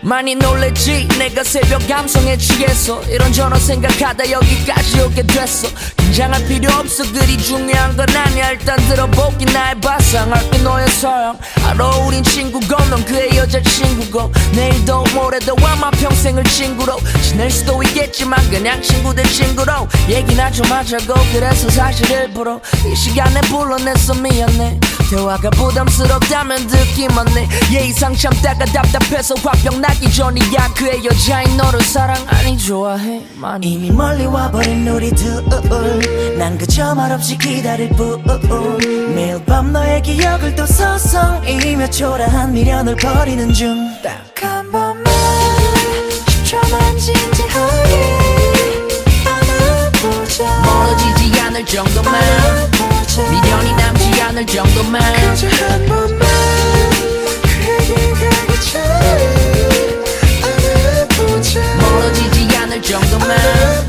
많이 놀랬지 내가 새벽 감성에 취해서 이런저런 생각하다 여기까지 오게 됐어. 긴장할 필요 없어 그리 중요한 건 아니야. 일단 들어보기 나의 바상할게 너의 서양. 알아 우린 친구고 넌 그의 여자친구고 내일도 모레도 아마 평생을 친구로 지낼 수도 있겠지만 그냥 친구 대 친구로 얘기나 좀 하자고. 그래서 사실 일부러 이 시간에 불러냈어. 미안해 대화가 부담스럽다면 듣기만 해. 예의상 참다가 답답해서 화병 나기 전이야. 그의 여자인 너를 사랑 아니 좋아해 많이. 이미 멀리 와버린 우리 둘 난 그저 말없이 기다릴 뿐. 매일 밤 너의 기억을 또 서성이며 초라한 미련을 버리는 중. 딱 한 번만 10초만 진지하게 안아보자. 멀어지지 않을 정도만 미련이 남지 않을 정도만 그저 한 번만 그에게 가기 전에 안아보자. 멀어지지 않을 정도만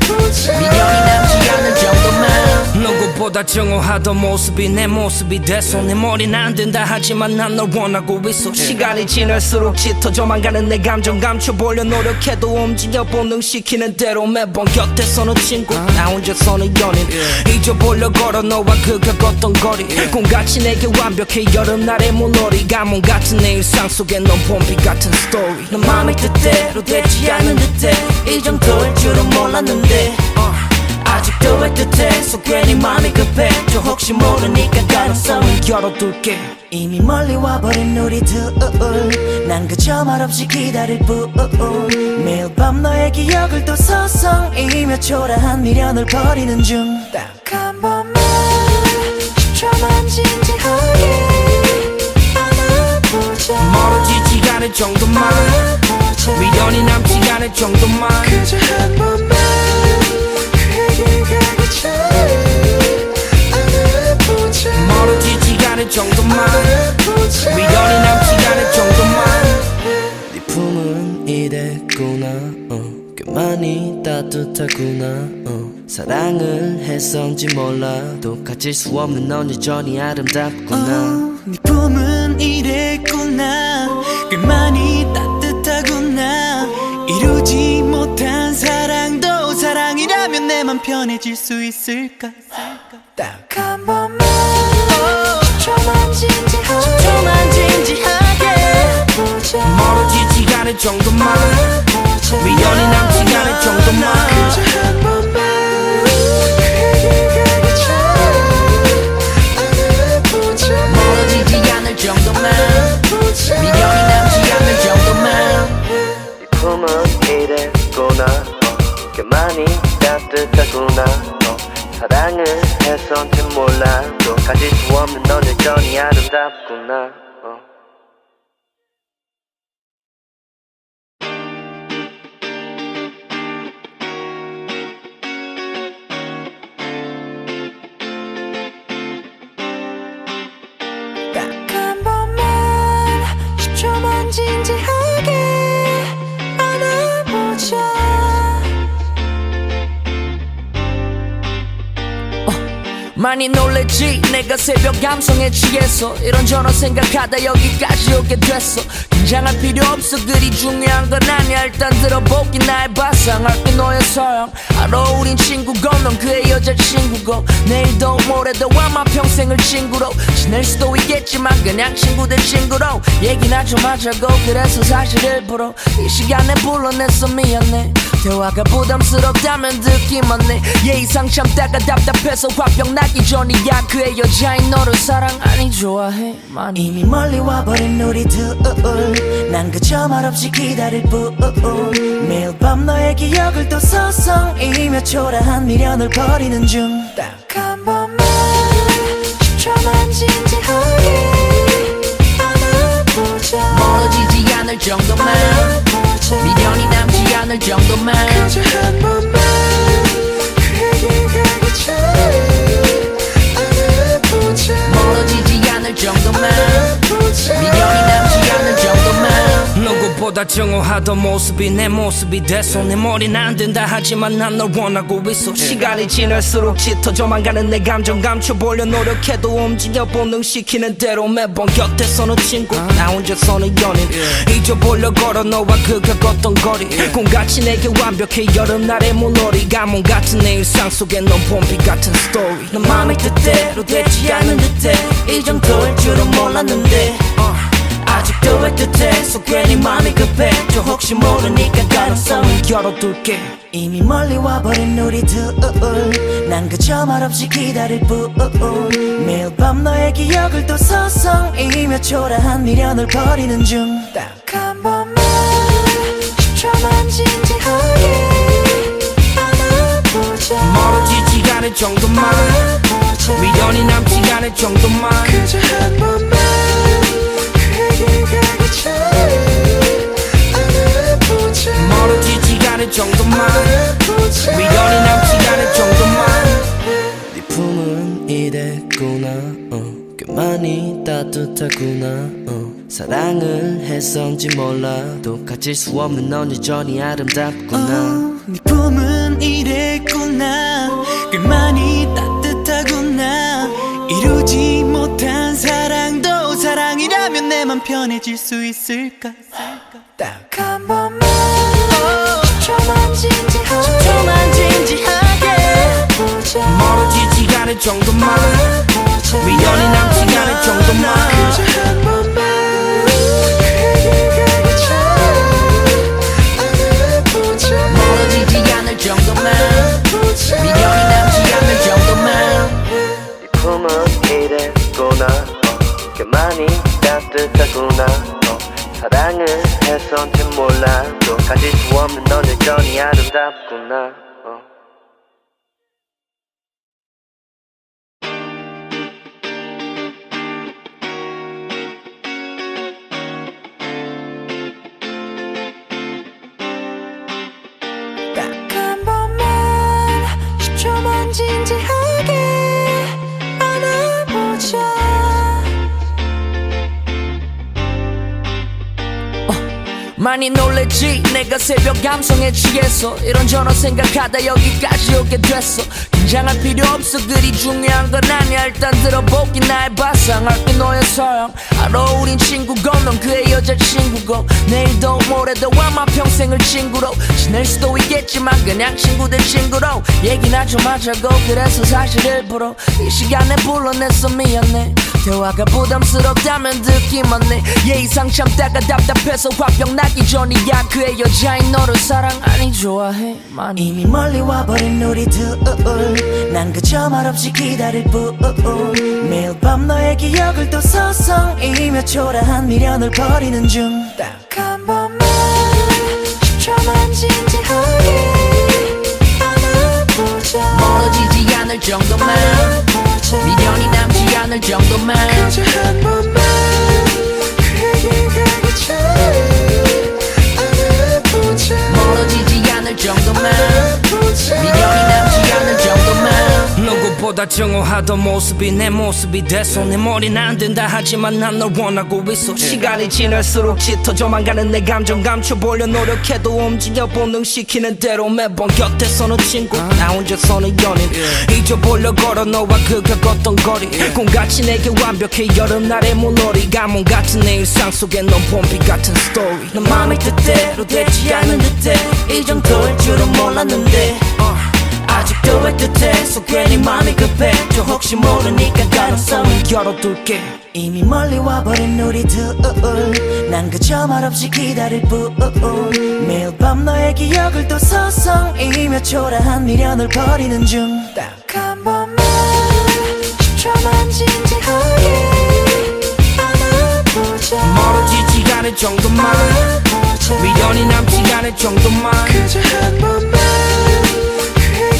미련이 남지 않을 정도만. 누구보다 정오하던 모습이 내 모습이 돼서 내 머리는 안 된다 하지만 난 널 원하고 있어. 시간이 지날수록 짙어져만 가는 내 감정 감춰보려 노력해도 움직여 본능시키는 대로 매번 곁에서는 친구 나 혼자서는 연인. 잊어보려 걸어 너와 그가 걷던 거리 꿈같이 내게 완벽해 여름날의 물놀이. 가뭄 같은 내 일상 속에 넌 봄비 같은 스토리. 넌 맘이 뜻대로 되지 않는 듯해. 이 정도일 줄은 몰랐는데 아직도 애틋해서 괜히 맘이 급해. 저 혹시 모르니까 가능성을 열어둘게. 이미 멀리 와버린 우리 둘 난 그저 말없이 기다릴 뿐. 매일 밤 너의 기억을 또 서성이며 초라한 미련을 버리는 중. 딱 한 번만 10초만 진지하게 안아보자. 멀어지지 않을 정도만 미련이 남지 않을 정도만 그저 한 번만 그에게 가기 전에 안아보자. 멀어지지 않을 정도만 미련이 남지 않을 정도만. 네 품은 이랬구나 꽤 많이 따뜻하구나 사랑을 했었는지 몰라도 가질 수 없는 넌 여전히 아름답구나. 네 품은 이랬구나 꽤 많이 따뜻하구나. 이루지 못한 사랑도 사랑이라면 내 맘 편해질 수 있을까. 딱 한 번만 10초만 진지하게 보자. 멀어지지 않을 정도만 미련이 남지 않을 정도만 그저 한 번만 그에게 가기 전에 안아보자. 멀어지지 않을 정도만 미련이 남지 않을 정도만. 네 품은 이랬구나 꽤 많이 따뜻하구나 사랑을 했었는지 몰라도 가질 수 없는 넌 여전히 아름답구나. 딱 한 번만 10초만 진지하게 안아보자. 많이 놀랬지 내가 새벽 감성에 취해서 이런저런 생각하다 여기까지 오게 됐어. 긴장할 필요 없어 그리 중요한 건 아니야. 일단 들어보기 나의 바상할게 너의 서양. 알아 우린 친구고 넌 그의 여자친구고 내일도 모레도 아마 평생을 친구로 지낼 수도 있겠지만 그냥 친구 대 친구로 얘기나 좀 하자고. 그래서 사실 일부러 이 시간에 불러냈어. 미안해 대화가 부담스럽다면 듣기만 해. 예의상 참다가 답답해서 화병 나기 전이야. 그의 여자인 너를 사랑 아니 좋아해 많이. 이미 멀리 와버린 우리 둘 난 그저 말없이 기다릴 뿐. 매일 밤 너의 기억을 또 서성이며 초라한 미련을 버리는 중. 딱 한 번만 10초만 진지하게 안아보자. 멀어지지 않을 정도만 미련이 남지 않을 정도만 그저 한 번만 그에게 가기 전에 안아보자. 멀어지지 않을 정도만 미련이 남지 않을 정도만. 누구보다 누구보다 증오하던 모습이 내 모습이 됐어. 내 머리는 안 된다 하지만 난 널 원하고 있어. 시간이 지날수록 짙어져만 가는 내 감정 감춰보려 노력해도 움직여 본능시키는 대로 매번 곁에서는 친구 나 혼자서는 연인 잊어보려 걸어 너와 그 겪었던 거리 꿈같이 내게 완벽해 여름날의 물놀이 가뭄 같은 내 일상 속에 넌 봄비 같은 스토리 너 맘이 뜻대로 되지 않는 듯해 이 정도일 줄은 몰랐는데 아직도 애틋해 괜히 맘이 급해 저 혹시 모르니까 가능성을 열어둘게 이미 멀리 와버린 우리 둘난 그저 말없이 기다릴 뿐 매일 밤 너의 기억을 또 서성이며 초라한 미련을 버리는 중 딱 한 번만 10초만 진지하게 안아보자 멀어지지 않을 정도만 미련이 남지 않을 정도만 그저 한 번만 그에게 가기 전에 안아보자 멀어지지 않을 정도만 미련이 남지 않을 정도만 네 품은 이랬구나 꽤 많이 따뜻하구나 사랑을 했었는지 몰라도 가질 수 없는 넌 여전히 아름답구나 네 품은 이랬구나 꽤 많이 따뜻하구나 이루지 못한 사랑도 사랑이라면 내 맘 편해질 수 있을까 딱 한 번만 10초만 진지하게 보자 멀어지지 않을 정도만 미련이 남지 않을 정도만 그저 한 번만 그에게 가기 전에 안아보자 멀어지지 않을 정도만 미련이 남지 않을 정도만 네 품은 이랬구나 꽤 많이 따뜻하구나 사랑을 했었는지 몰라도 가질 수 없는 넌 여전히 아름답구나 딱 한 번만 10초만 진지하게 안아보자 많이 놀랬지 내가 새벽 감성에 취해서 이런저런 생각하다 여기까지 오게 됐어 긴장할 필요 없어 그리 중요한 건 아니야 일단 들어보기 나의 발상할게 너의 서양 알아 우린 친구고 넌 그의 여자친구고 내일도 모레도 아마 평생을 친구로 지낼 수도 있겠지만 그냥 친구들 친구로 얘기나 좀 하자고 그래서 사실 일부러 이 시간에 불러냈어 미안해 대화가 부담스럽다면 듣기만 해 예의상 참다가 답답해서 화병 나기 전이야 그의 여자인 너를 사랑 아니 좋아해 많이 이미 멀리 와버린 우리 둘난 그저 말없이 기다릴 뿐 매일 밤 너의 기억을 또 서성이며 초라한 미련을 버리는 중 딱 한 번만 10초만 진지하게 안아보자 멀어지지 않을 정도만 미련이 남지 않을 정도만 그저 한 번만 그에게 가기 전에 안아보자 멀어지지 않을 정도만 미련이 남지 않을 정도만 누구보다 증오하던 모습이 내 모습이 됐어 내 머리는 안 된다 하지만 난 널 원하고 있어 시간이 지날수록 짙어져만 가는 내 감정 감춰보려 노력해도 움직여 본능시키는 대로 매번 곁에서는 친구 나 혼자서는 연인 잊어보려 걸어 너와 그 겪었던 거리 꿈같이 내게 완벽해 여름날의 물놀이 가뭄 같은 내 일상 속에 넌 봄비 같은 스토리 너 맘이 뜻대로 되지 않는 듯해 이 정도일 줄은 몰랐는데 아직도 애틋해 괜히 맘이 급해 저 혹시 모르니까 가능성을 열어둘게 이미 멀리 와버린 우리 둘난 그저 말없이 기다릴 뿐 매일 밤 너의 기억을 또 서성이며 초라한 미련을 버리는 중 딱 한 번만 10초만 진지하게 안아보자 멀어지지 않을 정도만 미련이 남지 않을 정도만 그저 한 번만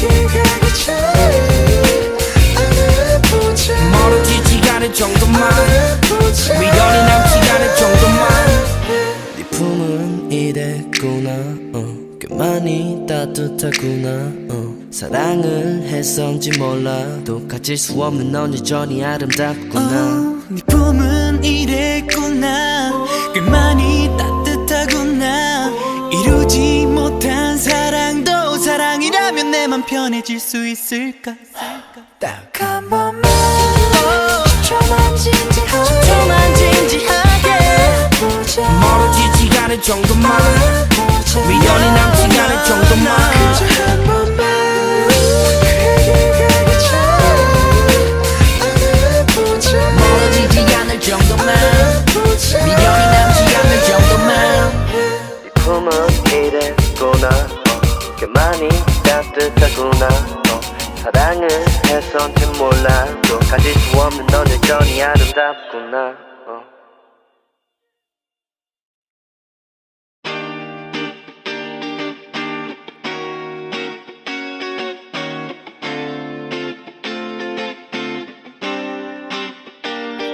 그에게 가기 전에 안아보자 멀어지지 않을 정도만 미련이 남지 않을 정도만 네 품은 이랬구나 꽤 많이 따뜻하구나 사랑을 했었는지 몰라도 가질 수 없는 넌 여전히 아름답구나 네 품은 이랬구나 꽤 많이 따뜻하구나 내맘 편해질 수 있을까? 딱 한 번만 10초만 진지하게 보자. 멀어지지 않을 정도만 미련이 남지 않을 정도만 그저 한 번만 멀어지지 않을 정도만 미련이 남지 않을 정도만 네 품은 이랬구나 꽤 많이 따뜻하구나 사랑을 해서인지 몰라도 가질 수 없는 넌 여전히 아름답구나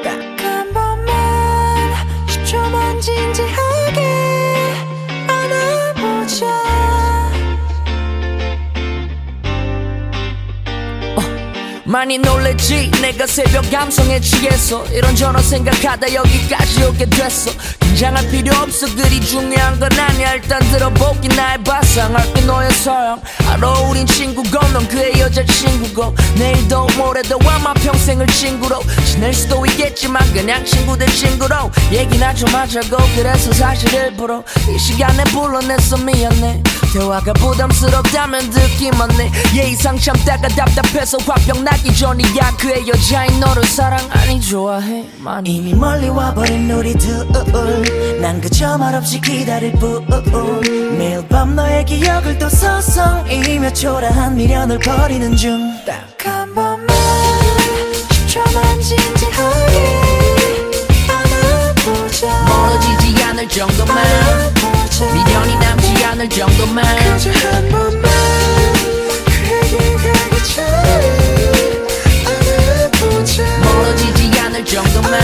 딱 한 번만 10초만 진지하게 안아보자. 많이 놀랬지 내가 새벽 감성에 취해서 이런저런 생각하다 여기까지 오게 됐어. 긴장할 필요 없어 그리 중요한 건 아니야. 일단 들어보기 나의 바상할게 너의 서양. 알아 우린 친구고 넌 그의 여자친구고 내일도 모레도 아마 평생을 친구로 지낼 수도 있겠지만 그냥 친구들 친구로 얘기나 좀 하자고. 그래서 사실 일부러 이 시간에 불러냈어. 미안해 대화가 부담스럽다면 듣기만 해. 예의상 참다가 답답해서 화병 나기 전이야. 그의 여자인 너를 사랑 아니 좋아해 많이. 이미 멀리 와버린 우리 둘 난 그저 말없이 기다릴 뿐. 매일 밤 너의 기억을 또 서성이며 초라한 미련을 버리는 중. 딱 한 번만 10초만 진지하게 안아보자. 멀어지지 않을 정도만 미련이 남지 않을 정도만 그저 한 번만 그에게 가기 전에 안아보자. 멀어지지 않을 정도만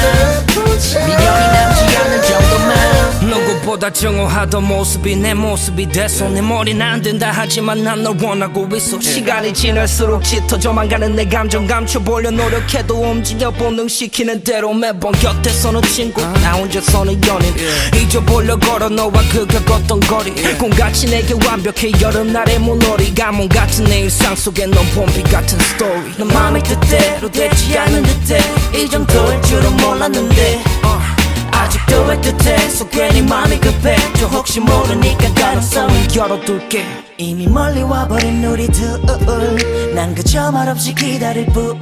미련이 남지 않을 정도만 누구보다 정오하던 모습이 내 모습이 돼서 내 머리는 안 된다 하지만 난 널 원하고 있어. 시간이 지날수록 짙어져만 가는 내 감정 감춰보려 노력해도 움직여 본능시키는 대로 매번 곁에서는 친구 나 혼자서는 연인 잊어보려 걸어 너와 그 겪었던 거리 꿈같이 내게 완벽해 여름날의 물놀이 가뭄 같은 내 일상 속에 넌 봄비 같은 스토리. 넌 마음의 뜻대로 되지 않은 듯해. 이 정도일 줄은 몰랐는데 아직도 애틋해서 괜히 마음이 급해. 저 혹시 모르니까 가능성을 열어둘게. 이미 멀리 와버린 우리 둘 난 그저 말없이 기다릴 뿐.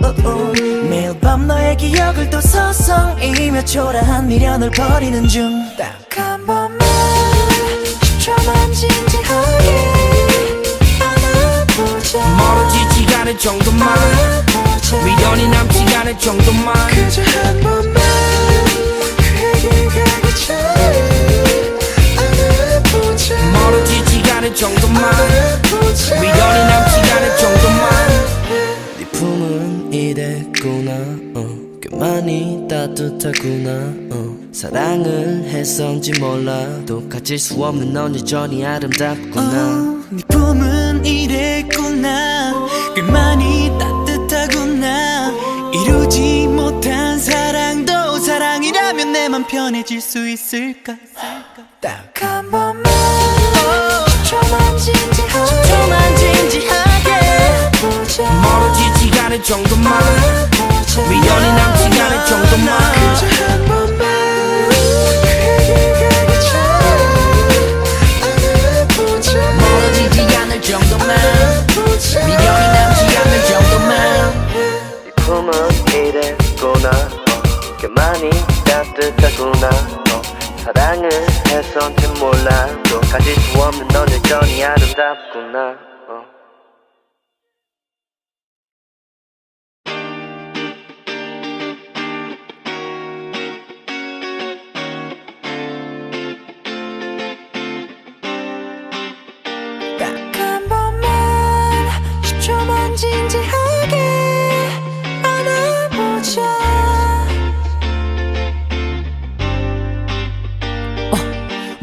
매일 밤 너의 기억을 또 서성이며 초라한 미련을 버리는 중. 딱 한 번만 10초만 진지하게 안아보자. 멀어지지 않을 정도만 미련이 남지 않을 정도만 그저 한 번만 그에게 가기 전에 안아보자. 멀어지지 않을 정도만 미련이 남지 않을 정도만 네 품은 이랬구나 꽤 많이 따뜻하구나 사랑을 했었는지 몰라도 가질 수 없는 넌 여전히 아름답구나 네 품은 이랬구나 꽤 많이 따뜻하구나 이루지 못한 사랑도 사랑이라면 내 맘 편해질 수 있을까? 딱 한 번만 10초만 진지하게 보자. 멀어지지 않을 정도만 미련이 남지 않을 정도만 그저 한 번만 그에게 가기 전에 안아보자. 멀어지지 않을 정도만 미련이 남지 않을 정도만 네 품은 이랬구나 꽤 많이 따뜻하구나 사랑을 해서인지 몰라도 가질 수 없는 넌 여전히 아름답구나 딱 한 번만 10초만 진지하게 안아보자.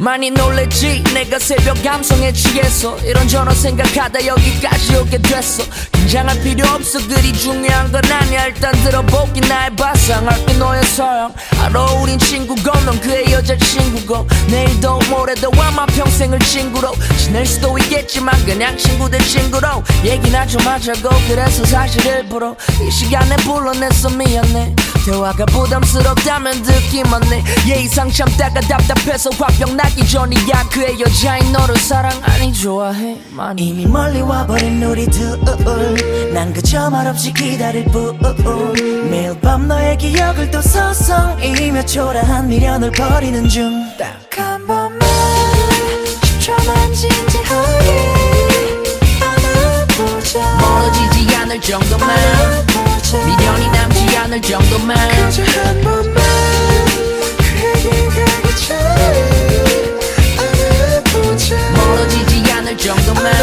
많이 놀랬지 내가 새벽 감성에 취해서 이런저런 생각하다 여기까지 오게 됐어. 긴장할 필요 없어 그리 중요한 건 아니야. 일단 들어보기 나의 바상할게 너의 서양. 알아 우린 친구고 넌 그의 여자친구고 내일도 모레도 아마 평생을 친구로 지낼 수도 있겠지만 그냥 친구들 친구로 얘기나 좀 하자고. 그래서 사실 일부러 이 시간에 불러냈어. 미안해 대화가 부담스럽다면 듣기만 해. 예의상 참다가 답답해서 화병 나기 전이야. 그의 여자인 너를 사랑 아니 좋아해 많이. 이미 멀리 와버린 우리 둘 난 그저 말없이 기다릴 뿐. 매일 밤 너의 기억을 또 서성이며 초라한 미련을 버리는 중. 딱 한 번만 10초만 진지하게 안아보자. 멀어지지 않을 정도만 미련이 남지 않을 정도만 그저 한 번만 그에게 가기 전에 안아보자. 멀어지지 않을 정도만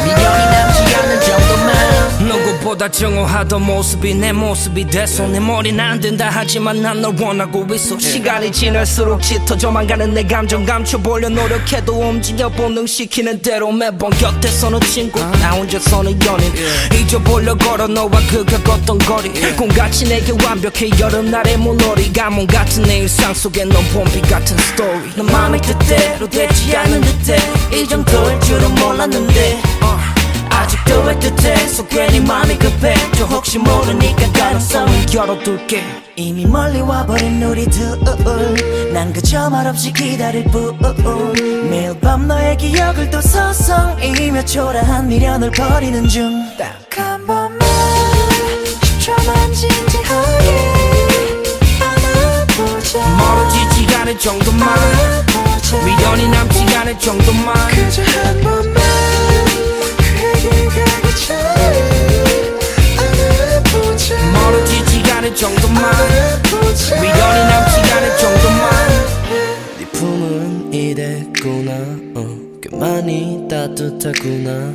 미련이 남지 않을 정도만. 누구보다 정오하던 모습이 내 모습이 돼서 내 머리는 안 된다 하지만 난 널 원하고 있어. 시간이 지날수록 짙어져만 가는 내 감정 감춰보려 노력해도 움직여 본능시키는 대로 매번 곁에서는 친구 나 혼자서는 연인 잊어보려 걸어 너와 그 겪었던 거리 꿈같이 내게 완벽해 여름날의 물놀이 가뭄 같은 내 일상 속에 넌 봄비 같은 스토리. 넌 마음이 뜻대로 되지 않은 듯해. 이 정도일 줄은 몰랐는데 아직도 애틋해서 괜히 마음이 급해. 또 혹시 모르니까 가능성을 열어둘게. 이미 멀리 와버린 우리 둘 난 그저 말없이 기다릴 뿐. 매일 밤 너의 기억을 또 서성이며 초라한 미련을 버리는 중. 딱 한 번만 10초만 진지하게 안아보자. 멀어지지 않을 정도만 미련이 남지 않을 정도만 그저 한 번만 그에게 가기 전에 안아보자. 멀어지지 않을 정도만 미련이 남지 않을 정도만. 네 품은 이랬구나 꽤 많이 따뜻하구나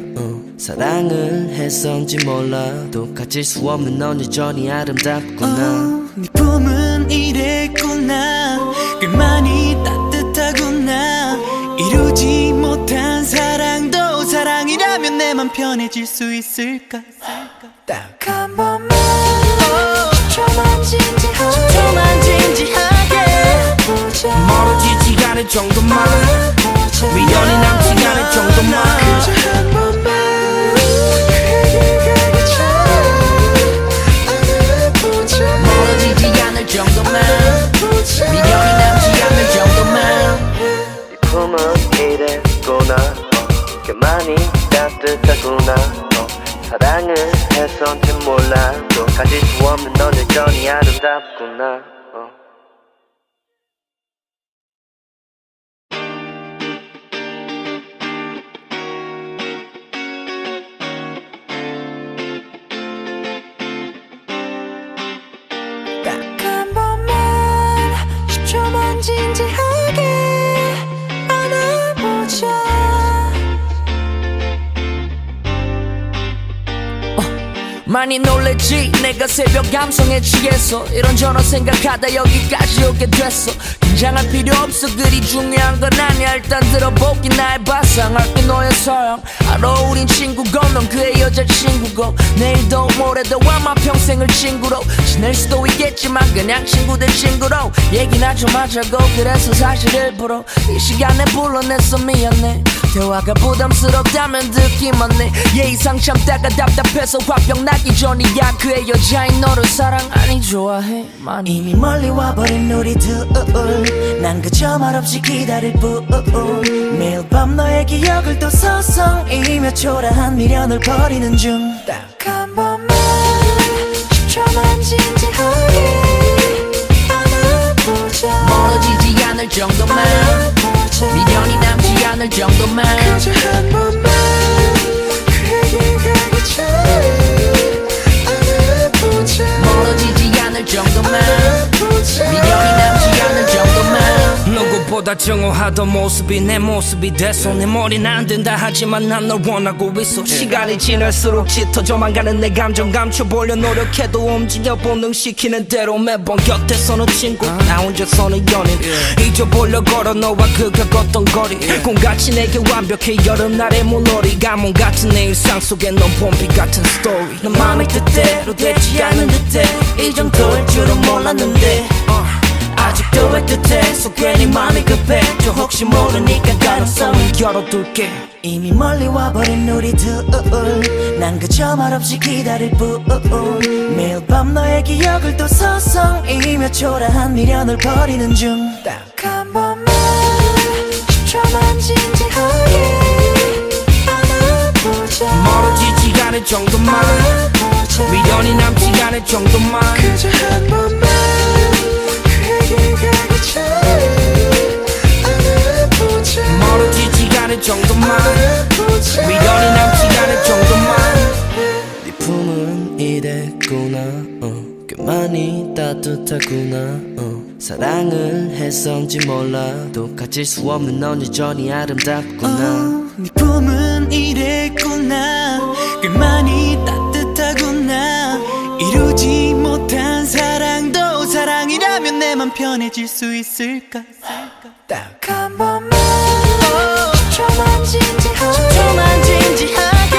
사랑을 했었는지 몰라도 가질 수 없는 넌 여전히 아름답구나. 네 품은 이랬구나 꽤 많이 따뜻하구나. 이루지 못한 사랑도 사랑이라면 내 맘 편해질 수 있을까. 딱 한 번만 10초만 진지하게 보자. 멀어지지 않을 정도만 미련이 남지 않을 정도만 그저 한 번만 그에게 가기 전에 안아보자. 멀어지지 않을 정도만 미련이 남지 않을 정도만. 네 품은 이랬구나 꽤 많이 따뜻하구나 사랑을 했었는지 몰라도 가질 수 없는 넌 여전히 아름답구나. 딱 한 번만 10초만 진지하게 안아보자. 많이 놀랬지 내가 새벽 감성에 취해서 이런저런 생각하다 여기까지 오게 됐어. 긴장할 필요 없어 그리 중요한 건 아니야. 일단 들어보기 나의 바상할게 너의 서양. 알아 우린 친구고 넌 그의 여자친구고 내일도 모레도 아마 평생을 친구로 지낼 수도 있겠지만 그냥 친구들 친구로 얘기나 좀 하자고. 그래서 사실 일부러 이 시간에 불러냈어. 미안해 대화가 부담스럽다면 듣기만 해. 예의상 참다가 답답해서 화병 나기 전이야. 그의 여자인 너를 사랑 아니 좋아해 많이. 이미 멀리 와버린 우리 둘 난 그저 말없이 기다릴 뿐. 매일 밤 너의 기억을 또 서성이며 초라한 미련을 버리는 중. 딱 한 번만 10초만 진지하게 안아보자. 멀어지지 않을 정도만 미련이 남지 않을 정도만 그저 한 번만 그에게 가기 전에 안아보자. 멀어지지 않을 정도만 미련이 남지 않을 정도만. 누구보다 누구보다 증오하던 모습이 내 모습이 됐어. 내 머리는 안 된다 하지만 난 널 원하고 있어. 시간이 지날수록 짙어져만 가는 내 감정 감춰보려 노력해도 움직여 본능시키는 대로 매번 곁에서는 친구 나 혼자서는 연인 잊어보려 걸어 너와 그 겪었던 거리 꿈같이 내게 완벽해 여름날의 물놀이 가뭄 같은 내 일상 속에 넌 봄비 같은 스토리. 넌 마음이 뜻대로 되지 않은 듯해 이 정도일 줄은 몰랐는데 아직도 애틋해 괜히 마음이 급해 저 혹시 모르니까 가능성을 열어둘게. 이미 멀리 와버린 우리 둘 난 그저 말없이 기다릴 뿐 매일 밤 너의 기억을 또 서성이며 초라한 미련을 버리는 중 딱 한 번만 10초만 진지하게 안아보자 멀어지지 않을 정도만 미련이 남지 않을 정도만 그저 한 번만 그에게 가기 전에 안아보자 멀어지지 않을 정도만 미련이 남지 않을 정도만 네 품은 이랬구나 꽤 많이 따뜻하구나 사랑을 했었는지 몰라도 가질 수 없는 넌 여전히 아름답구나 네 품은 이랬구나 꽤 많이 따뜻하구나 이루지 못한 사랑도 사랑이라면 내 맘 편해질 수 있을까 딱 한 번만 10초만 진지하게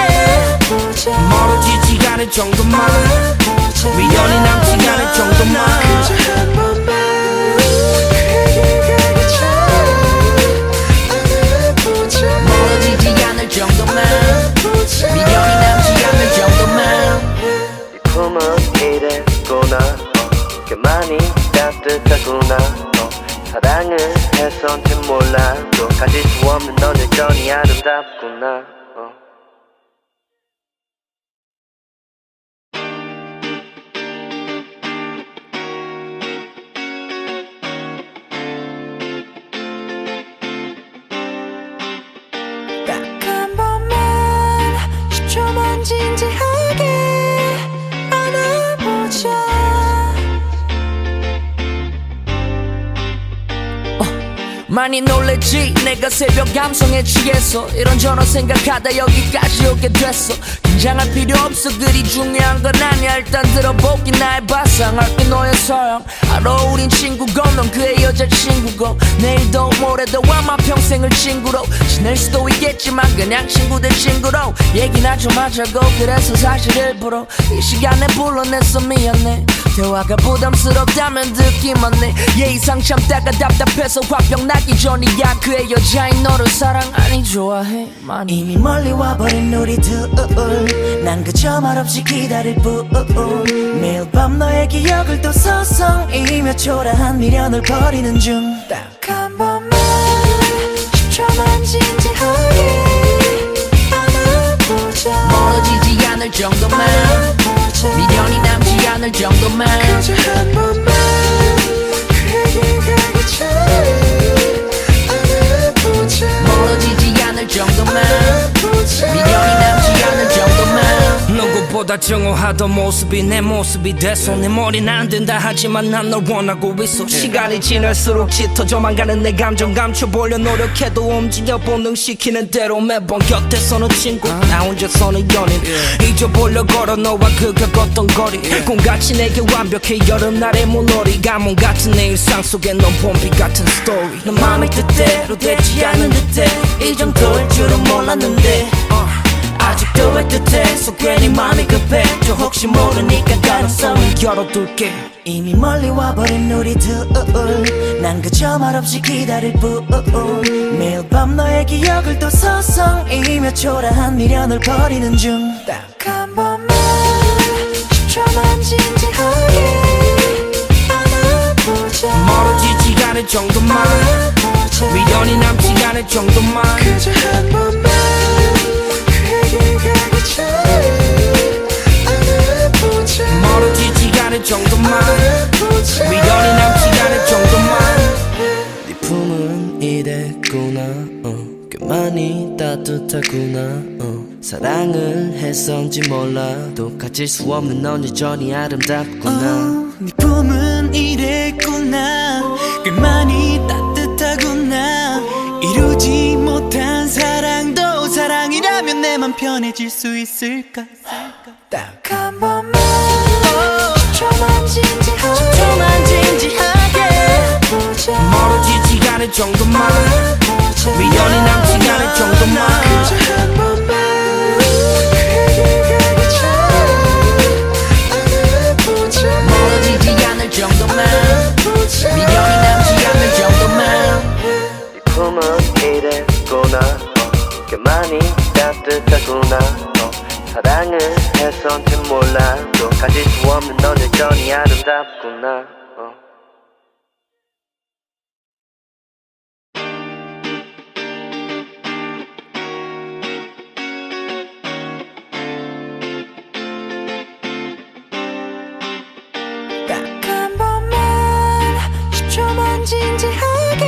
멀어지지 않을 정도만 미련이 남지 않을 정도만 그저 한 번만 그에게 가기 전에 안아보자 멀어지지 않을 정도만 미련이 남지 않을 정도만 네 품은 이랬구나 꽤 많이 따뜻하구나 사랑을 했었는지 몰라도 가질 수 없는 넌 여전히 아름답구나 딱 한 번만 10초만 진지하게 안아보자 많이 놀랬지 내가 새벽 감성에 취해서 이런저런 생각하다 여기까지 오게 됐어. 긴장할 필요 없어 그리 중요한 건 아니야. 일단 들어보기 나의 발상할게 너의 서양 알아 우린 친구고 넌 그의 여자친구고 내일도 모레도 아마 평생을 친구로 지낼 수도 있겠지만 그냥 친구 대 친구로 얘기나 좀 하자고 그래서 사실 일부러 이 시간에 불러냈어 미안해. 대화가 부담스럽다면 듣기만 해 예의상 참다가 답답해서 화병 나기 전이야. 그의 여자인 너를 사랑 아니 좋아해 많이 이미 멀리 와버린 우리 둘 난 그저 말없이 기다릴 뿐 매일 밤 너의 기억을 또 서성이며 초라한 미련을 버리는 중 딱 한 번만 10초만 진지하게 안아보자 멀어지지 않을 정도만 미련이 남지 않을 정도만 그저 한 번만 그에게 가기 전에 안아보자 멀어지지 않을 정도만 미련이 남지 않을 정도만 누구보다 증오하던 모습이 내 모습이 됐어. 내 머리는 안 된다 하지만 난 널 원하고 있어. 시간이 지날수록 짙어져만 가는 내 감정 감춰보려 노력해도 움직여 본능시키는 대로 매번 곁에서는 친구 나 혼자서는 연인 잊어보려 걸어 너와 그 겪었던 거리 꿈같이 내게 완벽해 여름날의 물놀이 가뭄 같은 내 일상 속에 넌 봄비 같은 스토리. 넌 마음이 뜻대로 되지 않은 듯해 이 정도일 줄은 몰랐는데 아직도 애틋해 괜히 마음이 급해 저 혹시 모르니까 가능성을 열어둘게. 이미 멀리 와버린 우리 둘 난 그저 말없이 기다릴 뿐 매일 밤 너의 기억을 또 서성이며 초라한 미련을 버리는 중 딱 한 번만 10초만 진지하게 안아보자 멀어지지 않을 정도만 미련이 남지 않을 정도만 그저 한 번만 그에게 가기 전에 안아보자 멀어지지 않을 정도만 미련이 남지 않을 정도만 네 품은 이랬구나 꽤 많이 따뜻하구나 사랑을 했었는지 몰라도 가질 수 없는 넌 여전히 아름답구나 네 품은 이랬구나 꽤 많이 따뜻하구나 편해질 수 있을까? 딱 한 번만 10초만 진지하게 보자. 멀어지지 않을 정도만 미련이 남지 않을 정도만 그저 한 번만 그게 가기 전에 보자. 멀어지지 않을 정도만 미련이 남지 않을 정도만 네 품은 이랬구나 꽤 많이 따뜻하구나 사랑을 해서인지 몰라도 가질 수 없는 넌 여전히 아름답구나 딱 한 번만 10초만 진지하게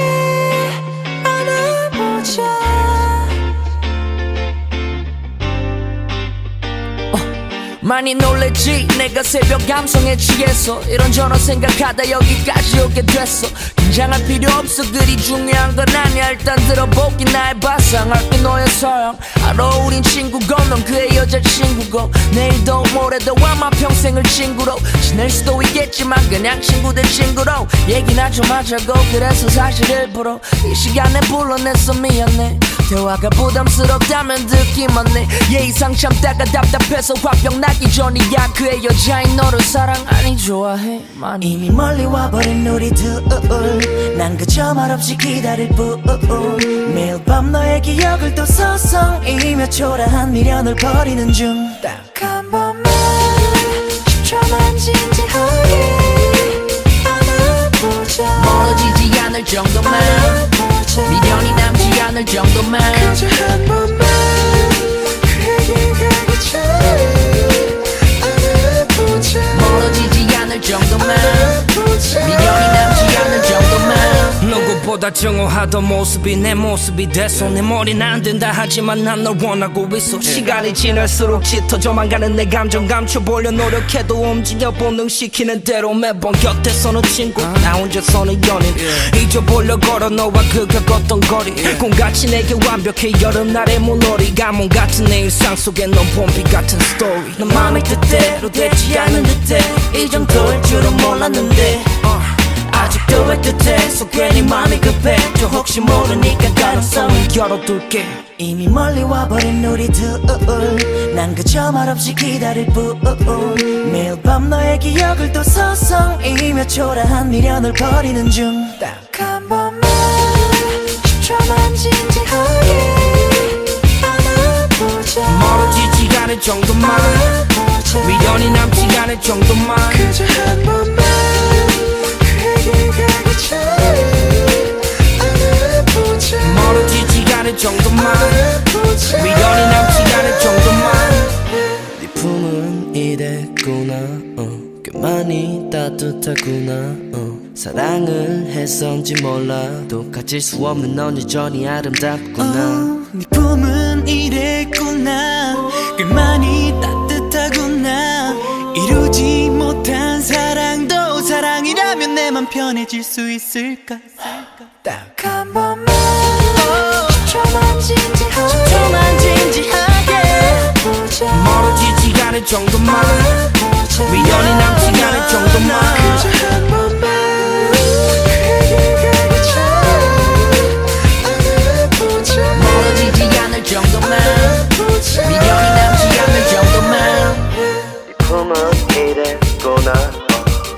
안아보자. 많이 놀랬지 내가 새벽 감성에 취해서 이런저런 생각하다 여기까지 오게 됐어. 긴장할 필요 없어 그리 중요한 건 아니야. 일단 들어보기 나의 바상할게 너의 서양. 알아 우린 친구고 넌 그의 여자친구고 내일도 모레도 아마 평생을 친구로 지낼 수도 있겠지만 그냥 친구들 친구로 얘기나 좀 하자고. 그래서 사실 일부러 이 시간에 불러냈어. 미안해 대화가 부담스럽다면 듣기만 해. 예의상 참다가 답답해서 화병 나기 전이야. 그의 여자인 너를 사랑 아니 좋아해 많이. 이미 멀리 와버린 우리 둘 난 그저 말없이 기다릴 뿐. 매일 밤 너의 기억을 또 서성이며 초라한 미련을 버리는 중. 딱 한 번만 10초만 진지하게 안아보자. 멀어지지 않을 정도만 미련이 남지 않을 정도만 그저 한 번만 그게 가기 전에 안아보자. 멀어지지 않을 정도만 미련이 남지 않을 정도만 누구보다 증오하던 모습이 내 모습이 됐어. 내 머리는 안 된다 하지만 난 널 원하고 있어. 시간이 지날수록 짙어져만 가는 내 감정 감춰보려 노력해도 움직여 본능시키는 대로 매번 곁에서는 친구 나 혼자서는 연인 잊어보려 걸어 너와 그 겪었던 거리 꿈같이 내게 완벽해 여름날의 물놀이 가뭄 같은 내 일상 속에 넌 봄비 같은 스토리. 넌 마음이 뜻대로 되지 않는 듯해. 이 정도일 줄은 몰랐는데 아직도 애틋해서 괜히 마음이 급해. 저 혹시 모르니까 가능성을 열어둘게. 이미 멀리 와버린 우리 둘 난 그저 말없이 기다릴 뿐. 매일 밤 너의 기억을 또 서성이며 초라한 미련을 버리는 중. 딱 한 번만 10초만 진지하게 안아보자. 멀어지지 않을 정도만 미련이 남지 않을 정도만 그저 한 번만 그게 가기 전에 안아보자. 멀어지지 않을 정도만 미련이 남지 않을 정도만 네 품은 이랬구나 꽤 많이 따뜻하구나 사랑을 했었는지 몰라도 가질 수 없는 넌 여전히 아름답구나. 네 품은 이랬구나 꽤 많이 따뜻하구나. 이루지 못한 사랑도 사랑이라면 내 맘 편해질 수 있을까? 딱 한 번만 10초만 진지하게 보자. 멀어지지 않을 정도만 미련이 남지 않을 정도만 그저 한 번만 그게 가기 전에 안아보자. 멀어지지 않을 정도만 미련이 남지 않을 정도만 네 품은 이랬구나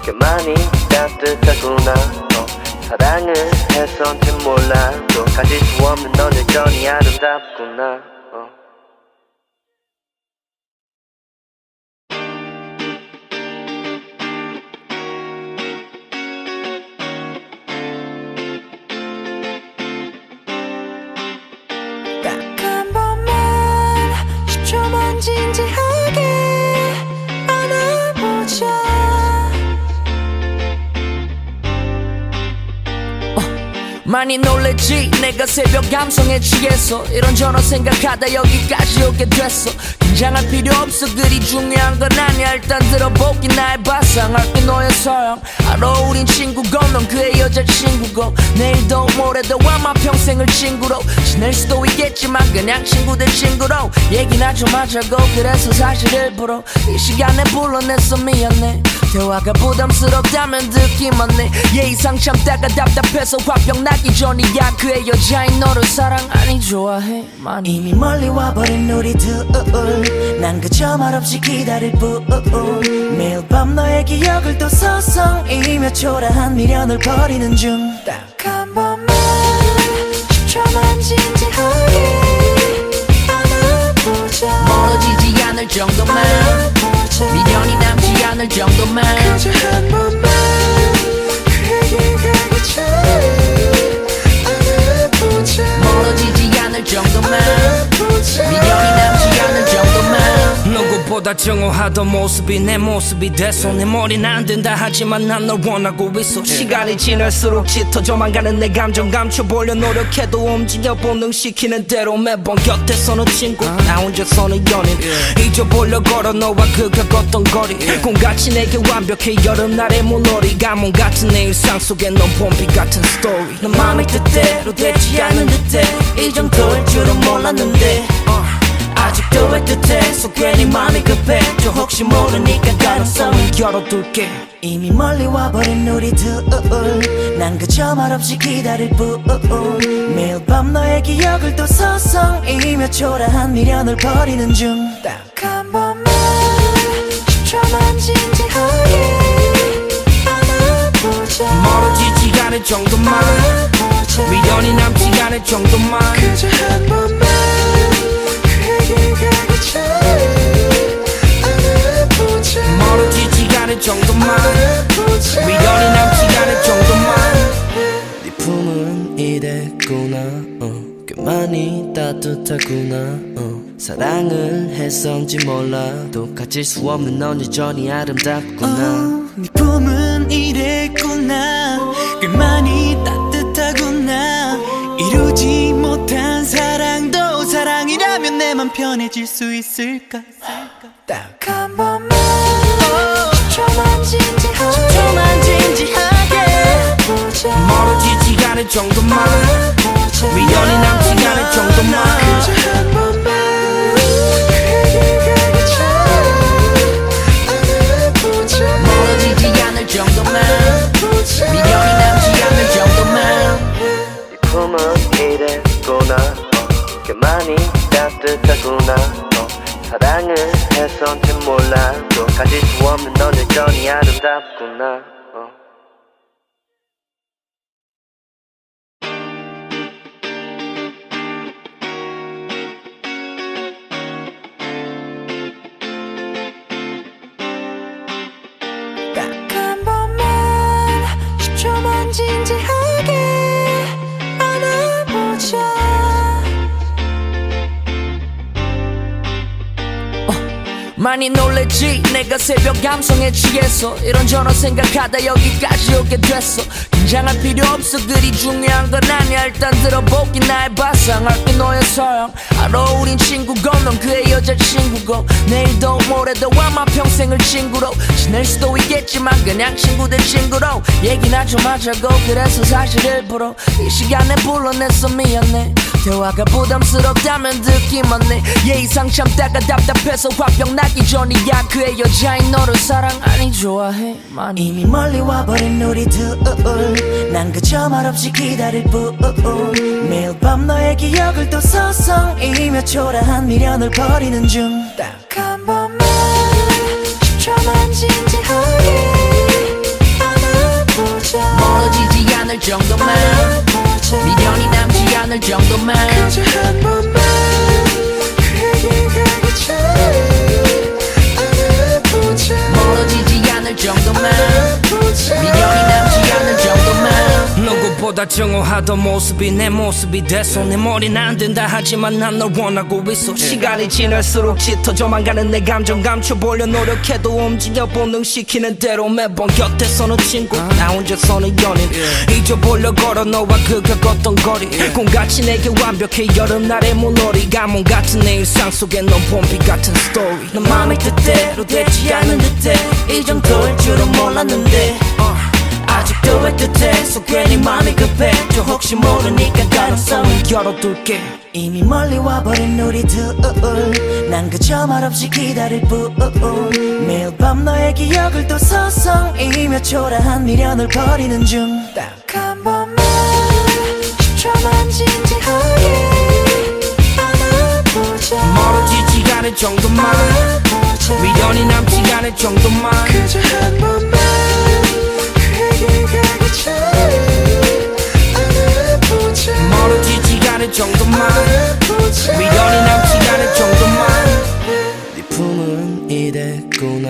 꽤 많이 따뜻하구나 사랑을 해서인지 몰라도 가질 수 없는 넌 여전히 아름답구나 딱 한 번만 10초만 진지하게 안아보자. 많이 놀랬지 내가 새벽 감성에 취해서 이런저런 생각하다 여기까지 오게 됐어. 긴장할 필요 없어 그리 중요한 건 아니야. 일단 들어보기 나의 발상할 게 너의 서양. 알아 우린 친구고 넌 그의 여자친구고 내일도 모레도 아마 평생을 친구로 지낼 수도 있겠지만 그냥 친구들 친구로 얘기나 좀 하자고. 그래서 사실 일부러 이 시간에 불러냈어. 미안해 대화가 부담스럽다면 듣기만 해. 예의상 참다가 답답해서 화병 나기 전이야. 그의 여자인 너를 사랑 아니 좋아해 많이. 이미 멀리 와버린 우리 둘 난 그저 말없이 기다릴 뿐. 매일 밤 너의 기억을 또 서성이며 초라한 미련을 버리는 중. 딱 한 번만 10초만 진지하게 안아보자. 멀어지지 않을 정도만 미련이 남지 않을 정도만 그저 한 번만 그에게 가기 전에 안아보자. 멀어지지 않을 정도만 미련이 남지 않을 정도만 누구보다 증오하던 모습이 내 모습이 돼서 내 머리는 안 된다 하지만 난 널 원하고 있어. 시간이 지날수록 짙어져만 가는 내 감정 감춰보려 노력해도 움직여 본능시키는 대로 매번 곁에서는 친구 나 혼자서는 연인 잊어보려 걸어 너와 그 겪었던 거리 꿈같이 내게 완벽해 여름날의 물놀이 가뭄 같은 내 일상 속에 넌 봄비 같은 스토리. 너 맘이 뜻대로 되지 않는 듯해. 이 정도일 줄은 몰랐는데 아직도 애틋해. 괜히 맘이 급해. 저 혹시 모르니까 가능성은 열어둘게. 이미 멀리 와버린 우리 둘 난 그저 말없이 기다릴 뿐. 매일 밤 너의 기억을 또 서성이며 초라한 미련을 버리는 중. 딱 한 번만 10초만 진지하게 안아보자. 멀어지지 않을 정도만 미련이 남지 않을 정도만 그저 한 번만 그에게 가기 전에 안아보자. 멀어지지 않을 정도만 미련이 남지 않을 정도만. 네 품은 이랬구나 꽤 많이 따뜻하구나 사랑을 했었는지 몰라도 가질 수 없는 넌 여전히 아름답구나. 네 품은 이랬구나. 꽤 많이 따뜻하구나. 이루지 못한 사랑도 사랑이라면 내 맘 편해질 수 있을까. 딱 한 번만 10초만 진지하게 멀어지지 않을 정도만 미련이 남지 않을 정도만 그저 한 번만 그에게 가기 전에 안아보자. 멀어지지 않을 정도만 미련이 남지 않을 정도만 네 품은 이랬구나 꽤 많이 따뜻하구나 사랑을 했었는지 몰라도 가질 수 없는 넌 여전히 아름답구나 딱 한 번만 10초만 진지하게 안아보자. 많이 놀랬지 내가 새벽 감성에 취해서 이런저런 생각하다 여기까지 오게 됐어. 긴장할 필요 없어 그리 중요한 건 아니야. 일단 들어보기 나의 발상할 게 너의 서양. 알아 우린 친구고 넌 그의 여자친구고 내일도 모레도 아마 평생을 친구로 지낼 수도 있겠지만 그냥 친구들 친구로 얘기나 좀 하자고. 그래서 사실 일부러 이 시간에 불러냈어. 미안해 대화가 부담스럽다면 듣기만 해. 예의상 참다가 답답해서 화병 나기 전이야. 그의 여자인 너를 사랑 아니 좋아해 많이. 이미 멀리 와버린 우리 둘 난 그저 말없이 기다릴 뿐. 매일 밤 너의 기억을 또 서성이며 초라한 미련을 버리는 중. 딱 한 번만 10초만 진지하게 안아보자. 멀어지지 않을 정도만 미련이 남지 않을 정도만 그저 한 번만 그에게 가기 전에 안아보자. 멀어지지 않을 정도만 미련이 남지 않을 정도만 누구보다 누구보다 증오하던 모습이 내 모습이 됐어. 내 머리는 안 된다 하지만 난 널 원하고 있어. 시간이 지날수록 짙어져만 가는 내 감정 감춰보려 노력해도 움직여 본능시키는 대로 매번 곁에서는 친구 나 혼자서는 연인 잊어보려 걸어 너와 그 겪었던 거리 꿈같이 내게 완벽해 여름날의 물놀이 가뭄 같은 내 일상 속에 넌 봄비 같은 스토리. 너 맘이 뜻대로 되지 않은 듯해 이 정도일 줄은 몰랐는데 아직도 애틋해 괜히 맘이 급해 저 혹시 모르니까 가능성을 열어둘게. 이미 멀리 와버린 우리 둘 난 그저 말없이 기다릴 뿐 매일 밤 너의 기억을 또 서성이며 초라한 미련을 버리는 중 딱 한 번만 10초만 진지하게 안아보자 멀어지지 않을 정도만 미련이 남지 않을 정도만 그저 한 번만 그에게 가기 전에 안아보자 멀어지지 않을 정도만 미련이 남지 않을 정도만 네 품은 이랬구나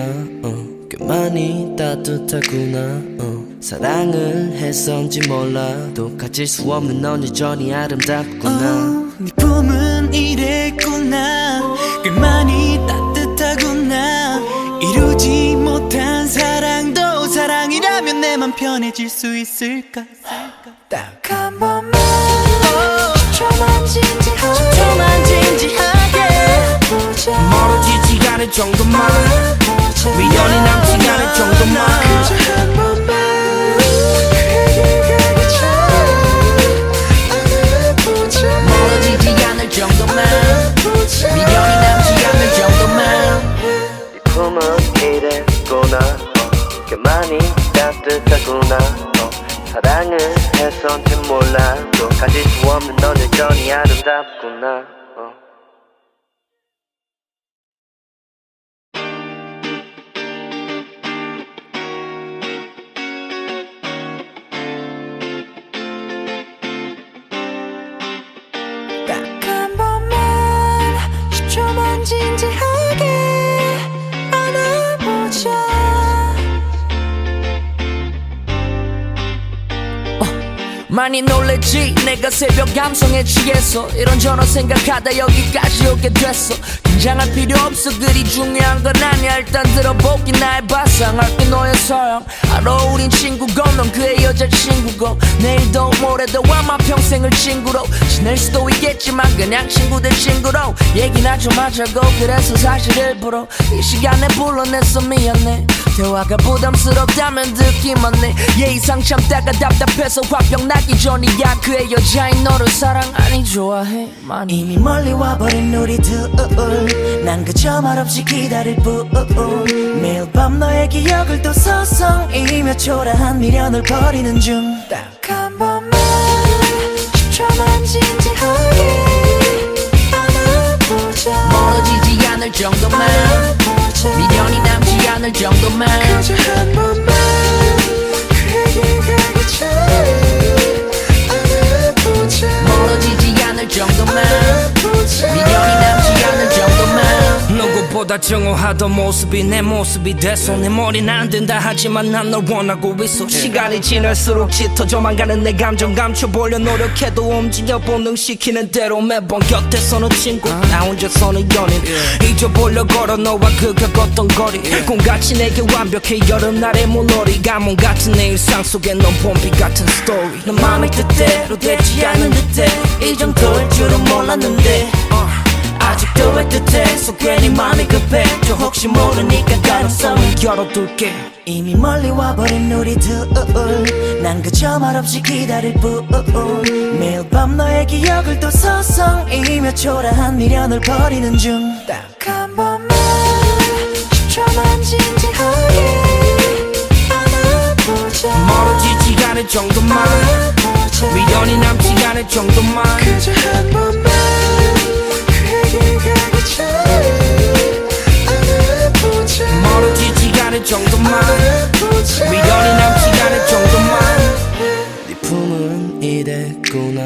꽤 많이 따뜻하구나 사랑을 했었는지 몰라도 가질 수 없는 넌 여전히 아름답구나 네 품은 이랬구나 꽤 많이 따뜻하구나 이루지 못한 사랑도 사랑이라면 내 맘 편해질 수 있을까 딱 한 번만 10초만 진지하게 멀어지지 않을 정도만 미련이 남지 않을 정도만 그저 한 번만 그에게 가기 전에 안아보자 멀어지지 않을 정도만 미련이 남지 않을 정도만 네 품은 이랬구나 꽤 많이 따뜻하구나 사랑을 했었는지 몰라도 가질 수 없는 넌 여전히 아름답구나 딱 한 번만 10초만 진지하게 안아보자 많이 놀랬지 내가 새벽 감성에 취해서 이런저런 생각하다 여기까지 오게 됐어. 긴장할 필요 없어 그리 중요한 건 아니야. 일단 들어보기 나의 바상할게 너의 서양 알아 우린 친구고 넌 그의 여자친구고 내일도 모레도 아마 평생을 친구로 지낼 수도 있겠지만 그냥 친구들 친구로 얘기나 좀 하자고 그래서 사실 일부러 이 시간에 불러냈어. 미안해 대화가 부담스럽다면 듣기만 해 예의상 참다가 답답해서 화병 나기 전이야. 그의 여자인 너를 사랑 아니 좋아해 많이 이미 멀리 와버린 우리 둘 난 그저 말없이 기다릴 뿐 매일 밤 너의 기억을 또 서성이며 초라한 미련을 버리는 중 딱 한 번만 10초만 진지하게 안아보자 멀어지지 않을 정도만 미련이 남지 않을 정도만 그저 한 번만 그에게 가기 전에 안아보자 멀어지지 않을 정도만 미련이 남지 않을 정도만 누구보다 증오하던 모습이 내 모습이 됐어. 내 머리는 안 된다 하지만 난 널 원하고 있어. 시간이 지날수록 짙어져만 가는 내 감정 감춰보려 노력해도 움직여 본능시키는 대로 매번 곁에서는 친구 나 혼자서는 연인 잊어보려 걸어 너와 그 겪었던 거리 꿈같이 내게 완벽해 여름날의 물놀이 가뭄 같은 내 일상 속에 넌 봄비 같은 스토리. 너 맘이 뜻대로 되지 않은 듯해 이 정도일 줄은 몰랐는데 아직도 애틋해 괜히 맘이 급해 저 혹시 모르니까 가능성을 열어둘게. 이미 멀리 와버린 우리 둘 난 그저 말없이 기다릴 뿐 매일 밤 너의 기억을 또 서성이며 초라한 미련을 버리는 중 딱 한 번만 10초만 진지하게 안아보자 멀어지지 않을 정도만 미련이 남지 않을 정도만 그저 한 번만 그에게 가기 전에 안아보자 멀어지지 않을 정도만 미련이 남지 않을 정도만 네 품은 이랬구나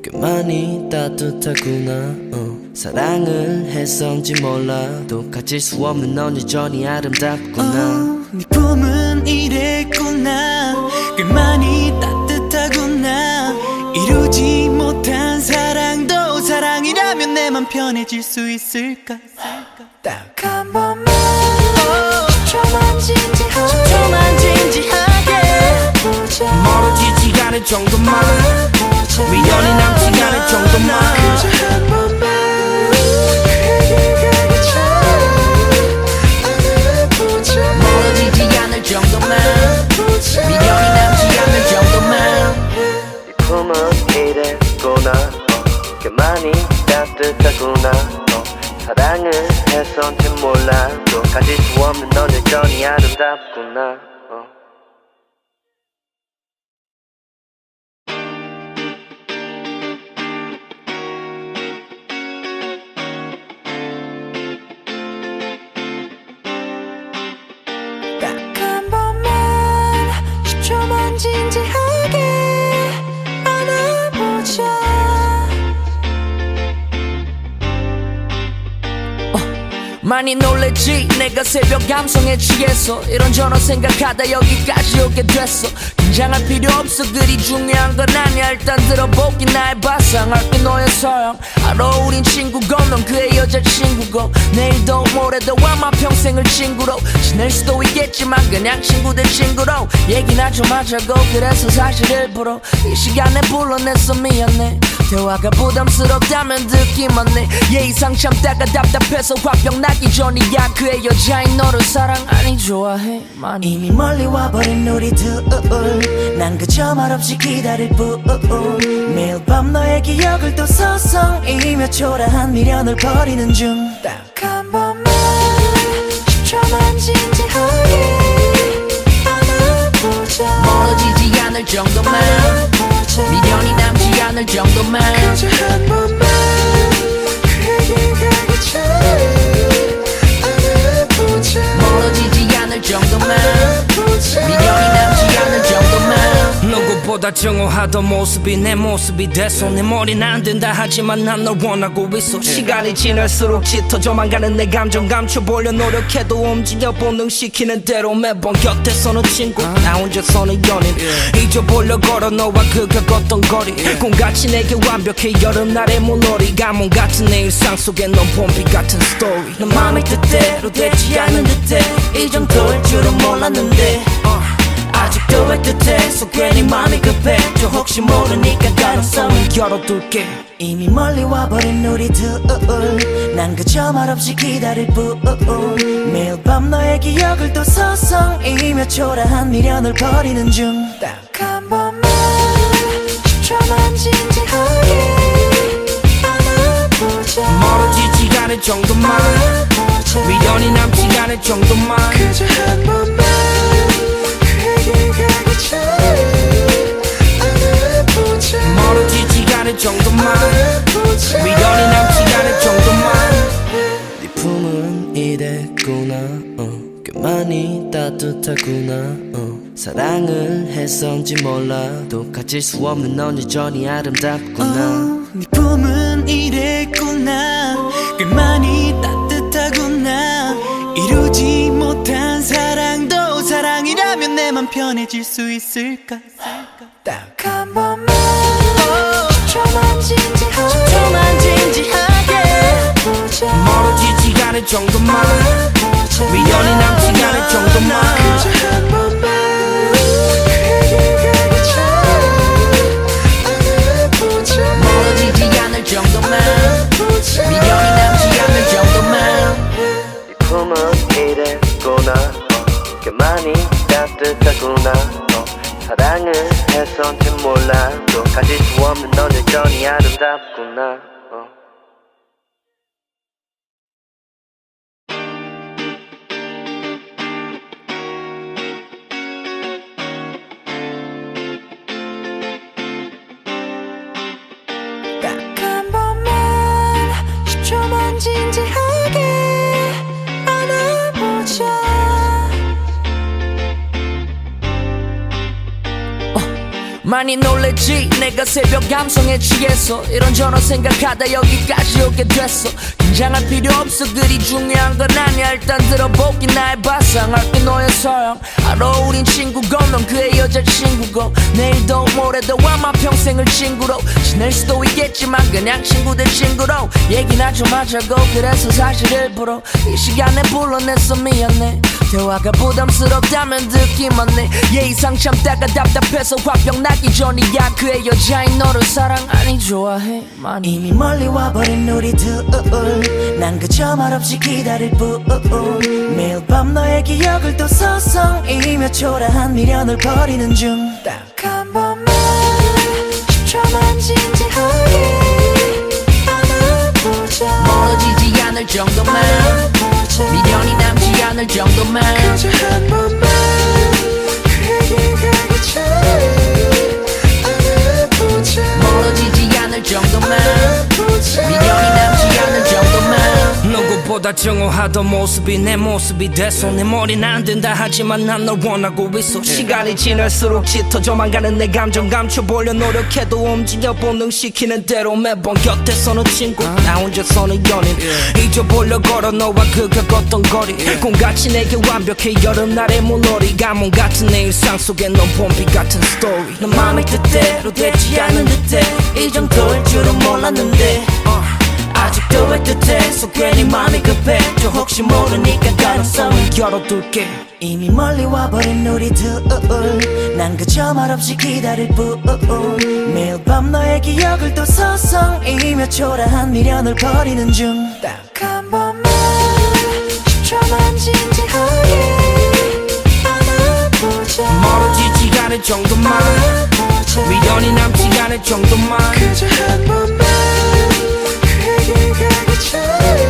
꽤 많이 따뜻하구나 사랑을 했었는지 몰라도 가질 수 없는 넌 여전히 아름답구나 네 품은 이랬구나 꽤 많이 따뜻하구나 편해질 수 있을까? 딱 한 번만 10초만 진지하게 멀어지지 않을 정도만 미련이 남지 않을 정도만 그저 한 번만 멀어지지 않을 정도만 미련이 남지 않을 정도만 네 품은 이랬구나 꽤 많이 따뜻하구나 사랑을 해서인지 몰라도 가질 수 없는 넌 여전히 아름답구나 딱 한 번만 10초만 진지하게 안아보자 많이 놀랬지 내가 새벽 감성에 취해서 이런저런 생각하다 여기까지 오게 됐어 긴장할 필요 없어 그리 중요한 건 아니야 일단 들어보기 나의 바상할게 너의 서양 알아 우린 친구고 넌 그의 여자친구고 내일도 모레도 아마 평생을 친구로 지낼 수도 있겠지만 그냥 친구들 친구로 얘기나 좀 하자고 그래서 사실 일부러 이 시간에 불러냈어 미안해 대화가 부담스럽다면 듣기만 해 예의상 참다가 답답해서 화병 나기 전이야 그의 여자인 너를 사랑 아니 좋아해 많이 이미 멀리 와버린 우리 둘 난 그저 말없이 기다릴 뿐 매일 밤 너의 기억을 또 서성이며 초라한 미련을 버리는 중 딱 한 번만 10초만 진지하게 안아보자 멀어지지 않을 정도만 미련이 남지 않을 정도만 그저 한 번만 그에게 가기 전에 안아보자 멀어지지 않을 정도만 미련이 남지 않을 정도만 누구보다 정오하던 모습이 내 모습이 돼서 내 머리는 안 된다 하지만 난 널 원하고 있어 시간이 지날수록 짙어져만 가는 내 감정 감춰보려 노력해도 움직여 본능시키는 대로 매번 곁에서는 친구 나 혼자서는 연인 잊어보려 걸어 너와 그 겪었던 거리 꿈같이 내게 완벽해 여름날의 물놀이 가뭄 같은 내 일상 속에 넌 봄비 같은 스토리 넌 마음이 뜻대로 되지 않는 듯해 이 정도일 줄은 몰랐는데 아직도 애틋해서 괜히 마음이 급해 저 혹시 모르니까 가능성을 열어둘게 이미 멀리 와버린 우리 둘난 그저 말없이 기다릴 뿐 매일 밤 너의 기억을 또 서성이며 초라한 미련을 버리는 중 딱 한 번만 10초만 진지하게 안아보자 멀어지지 않을 정도만 미련이 남지 않을 정도만 그저 한 번만 그에게 가기 전에 안아보자 멀어지지 않을 정도만 미련이 남지 않을 정도만 네 품은 이랬구나 꽤 많이 따뜻하구나 사랑을 했었는지 몰라도 가질 수 없는 넌 여전히 아름답구나 네 품은 이랬구나 꽤 많이 따뜻하구나 이루지 못한 사랑도 사랑이라면 내 맘 편해질 수 있을까 딱 한 번만 10초만 진지하게 멀어지지 않을 정도만 미련이 남지 않을 정도만 그저 한 번만 그에게 가기 전에 안아보자 멀어지지 않을 정도만 미련이 남지 않을 정도만 네 품은 이랬구나 꽤 많이 따뜻하구나 사랑을 해서인지 몰라도 가질 수 없는 넌 여전히 아름답구나 딱 한 번만 10초만 진지하게 안아보자 많이 놀랬지 내가 새벽 감성에 취해서 이런저런 생각하다 여기까지 오게 됐어. 긴장할 필요 없어 그리 중요한 건 아니야. 일단 들어보기 나의 바상할게 너의 서양. 알아 우린 친구고 넌 그의 여자친구고 내일도 모레도 아마 평생을 친구로 지낼 수도 있겠지만 그냥 친구 대 친구로 얘기나 좀 하자고. 그래서 사실 일부러 이 시간에 불러냈어. 미안해 대화가 부담스럽다면 듣기만 해. 예의상 참다가 답답해서 화병 나기 전이야. 그의 여자인 너를 사랑 아니 좋아해 많이. 이미 멀리 와버린 우리 둘 난 그저 말없이 기다릴 뿐. 매일 밤 너의 기억을 또 서성이며 초라한 미련을 버리는 중. 딱 한 번만 10초만 진지하게 안아보자. 멀어지지 않을 정도만 미련이 남지 않을 정도만 그저 한 번만 그에게 가기 전에 안아보자. 멀어지지 않을 정도만 미련이 남지 않을 정도만. 누구보다 정오하던 모습이 내 모습이 돼서 내 머리는 안 된다 하지만 난 널 원하고 있어. 시간이 지날수록 짙어져만 가는 내 감정 감춰보려 노력해도 움직여 본능시키는 대로 매번 곁에서는 친구 나 혼자서는 연인. 잊어보려 걸어 너와 그 겪었던 거리 꿈같이 내게 완벽해 여름날의 물놀이. 가뭄 같은 내 일상 속에 넌 봄비 같은 스토리. 넌 맘의 뜻대로 되지 않은 듯해. 이 정도일 줄은 몰랐는데 아직도 애틋해. 괜히 맘이 급해. 저 혹시 모르니까 가능성을 열어둘게. 이미 멀리 와버린 우리 둘 난 그저 말없이 기다릴 뿐. 매일 밤 너의 기억을 또 서성이며 초라한 미련을 버리는 중. 딱 한 번만 10초만 진지하게 안아보자. 멀어지지 않을 정도만 미련이 남지 않을 정도만 그저 한 번만 그에게 가기 전에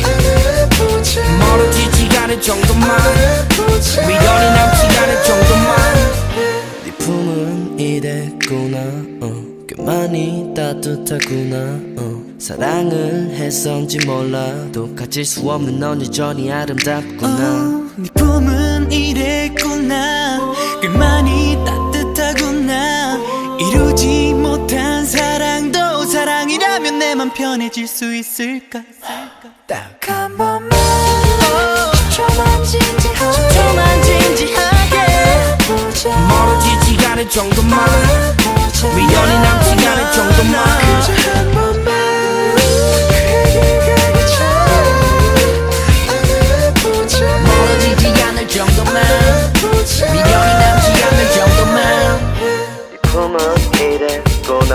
안아보자. 멀어지지 않을 정도만 미련이 남지 않을 정도만. 네 품은 이랬구나 꽤 많이 따뜻하구나 사랑을 했었는지 몰라도 가질 수 없는 넌 여전히 아름답구나. 네 품은 이랬구나. 꽤 많이 따뜻하구나. 이루지 못한 사랑도 사랑이라면 내 맘 편해질 수 있을까. 딱 한 번만 10초만 진지하게 보자. 멀어지지 않을 정도만 미련이 남지 않을 정도만 그저 한 번만 그에게 가기 전에 안아보자. 멀어지지 않을 정도만 미련이 남지 않을 정도만. 네 품은 이랬구나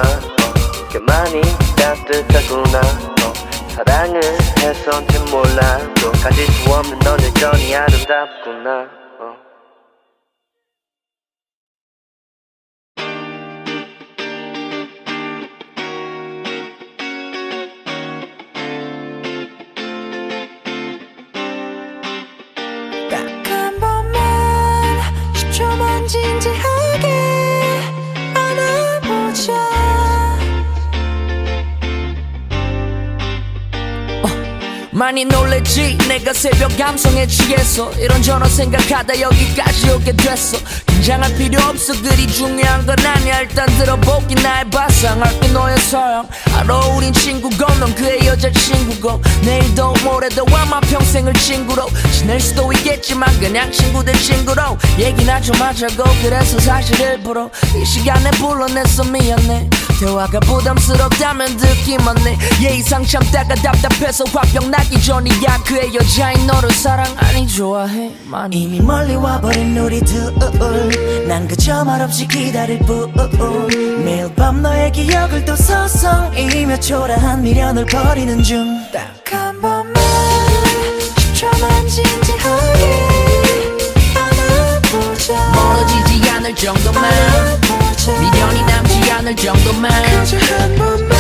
꽤 많이 따뜻하구나 사랑을 했었는지 몰라도 가질 수 없는 넌 여전히 아름답구나. 딱 한 번만 10초만 진지하게 안아보자. 많이 놀랬지 내가 새벽 감성에 취해서 이런저런 생각하다 여기까지 오게 됐어. 긴장할 필요 없어 그리 중요한 건 아니야. 일단 들어보기 나의 바상할게 너의 서양. 알아 우린 친구고 넌 그의 여자친구고 내일도 모레도 아마 평생을 친구로 지낼 수도 있겠지만 그냥 친구 대 친구로 얘기나 좀 하자고. 그래서 사실 일부러 이 시간에 불러냈어. 미안해 대화가 부담스럽다면 듣기만 해. 예의상 참다가 답답해서 화병 나기 전이야. 그의 여자인 너를 사랑 아니 좋아해 많이. 이미 멀리 와버린 우리 둘 난 그저 말없이 기다릴 뿐. 매일 밤 너의 기억을 또 서성이며 초라한 미련을 버리는 중. 딱 한 번만 10초만 진지하게 안아보자. 멀어지지 않을 정도만 미련이 남지 않을 정도만 그저 한 번만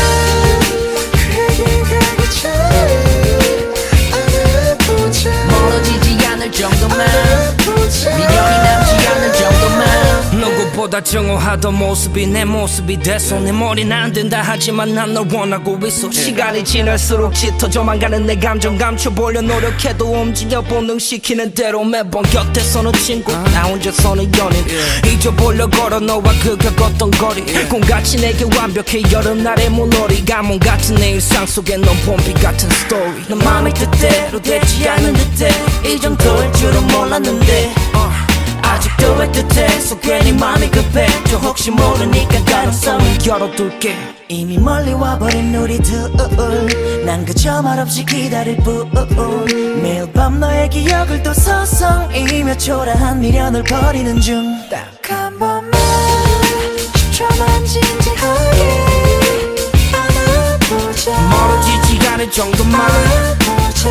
그에게 가기 전에 안아보자. 멀어지지 않을 정도만 미련이 남지 않을 정도만. 누구보다 증오하던 모습이 내 모습이 됐어. 내 머리는 안 된다 하지만 난 널 원하고 있어. 시간이 지날수록 짙어져만 가는 내 감정 감춰보려 노력해도 움직여 본능시키는 대로 매번 곁에서는 친구 나 혼자서는 연인 잊어보려 걸어 너와 그 겪었던 거리 꿈같이 내게 완벽해 여름날의 물놀이 가뭄 같은 내 일상 속에 넌 봄비 같은 스토리. 넌 맘의 뜻대로 되지 않은 듯해 이 정도일 줄은 몰랐는데 아직도 애틋해 괜히 맘이 급해 저 혹시 모르니까 가능성을 열어둘게. 이미 멀리 와버린 우리 둘 난 그저 말없이 기다릴 뿐 매일 밤 너의 기억을 또 서성이며 초라한 미련을 버리는 중 딱 한 번만 10초만 진지하게 안아보자 멀어지지 않을 정도만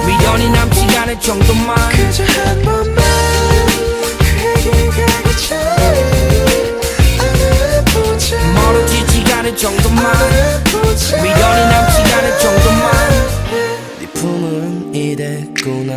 미련이 남지 않을 정도만 그저 한 번만 그 얘기가 그쳐요 안아보자 멀어지지 않을 정도만 미련이 남지 않을 정도만 네 품은 이랬구나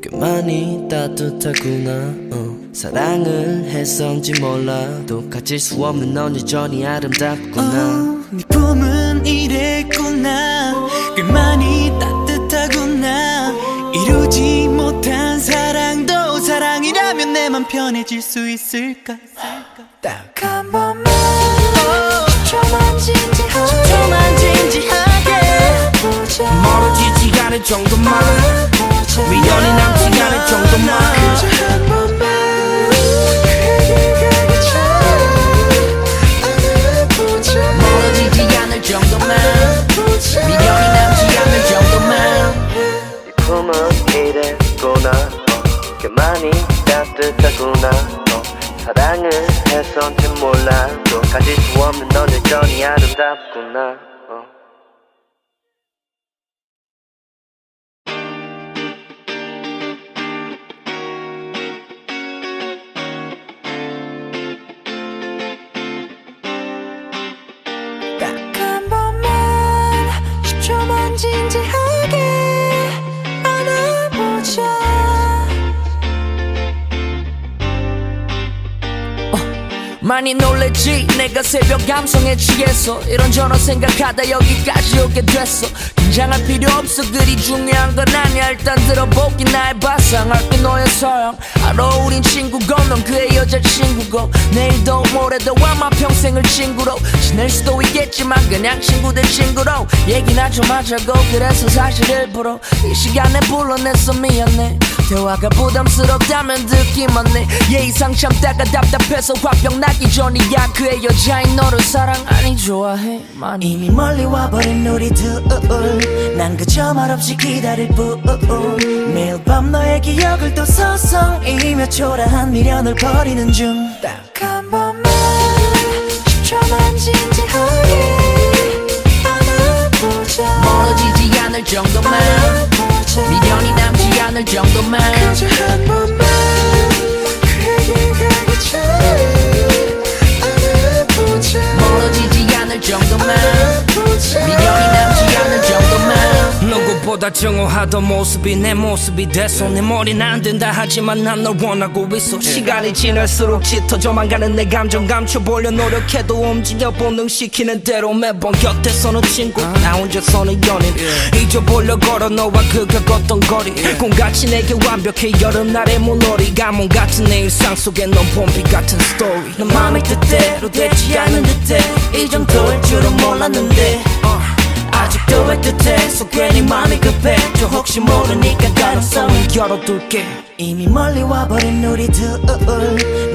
꽤 많이 따뜻하구나 사랑을 했었는지 몰라도 가질 수 없는 넌 여전히 아름답구나 네 품은 이랬구나 꽤 많이 따뜻하구나 이루지 못한 사랑도 사랑이라면 내 맘 편해질 수 있을까 딱 한 번만 10초만 진지하게 멀어지지 않을 정도만 미련이 남지 않을 정도만 그저 한 번만 그 얘기가 그쳐요 안아보자 멀어지지 않을 정도만 미련이 남지 않을 정도만 네 품은 이랬구나 꽤 많이 따뜻하구나 사랑을 했었는지 몰라도 가질 수 없는 넌 여전히 아름답구나 딱 한 번만 10초만 진지하게 안아보자 많이 놀랬지 내가 새벽 감성에 취해서 이런저런 생각하다 여기까지 오게 됐어. 긴장할 필요 없어 그리 중요한 건 아니야. 일단 들어보기 나의 발상할게 너의 서양 알아 우린 친구고 넌 그의 여자친구고 내일도 모레도 아마 평생을 친구로 지낼 수도 있겠지만 그냥 친구들 친구로 얘기나 좀 하자고 그래서 사실 일부러 이 시간에 불러냈어 미안해. 대화가 부담스럽다면 듣기만 해 예의상 참다가 답답해서 화병 나기 전이야. 그의 여자인 너를 사랑 아니 좋아해 많이 이미 멀리 와버린 우리 둘 난 그저 말없이 기다릴 뿐 매일 밤 너의 기억을 또 서성이며 초라한 미련을 버리는 중 딱 한 번만 10초만 진지하게 안아보자 멀어지지 않을 정도만 미련이 남지 않을 정도만 그저 한 번만 그 얘기가 그쳐요 안아보자 멀어지지 않을 정도만 미련이 남지 않을 정도만 누구보다 증오하던 모습이 내 모습이 됐어. 내 머리는 안 된다 하지만 난 널 원하고 있어. 시간이 지날수록 짙어져만 가는 내 감정 감춰보려 노력해도 움직여 본능시키는 대로 매번 곁에서는 친구 나 혼자서는 연인 잊어보려 걸어 너와 그 겪었던 거리 꿈같이 내게 완벽해 여름날의 물놀이 가뭄 같은 내 일상 속에 넌 봄비 같은 스토리. 넌 맘의 뜻대로 되지 않은 듯해 이 정도일 줄은 몰랐는데 아직도 애틋해 괜히 맘이 급해 저 혹시 모르니까 가능성을 열어둘게. 이미 멀리 와버린 우리 둘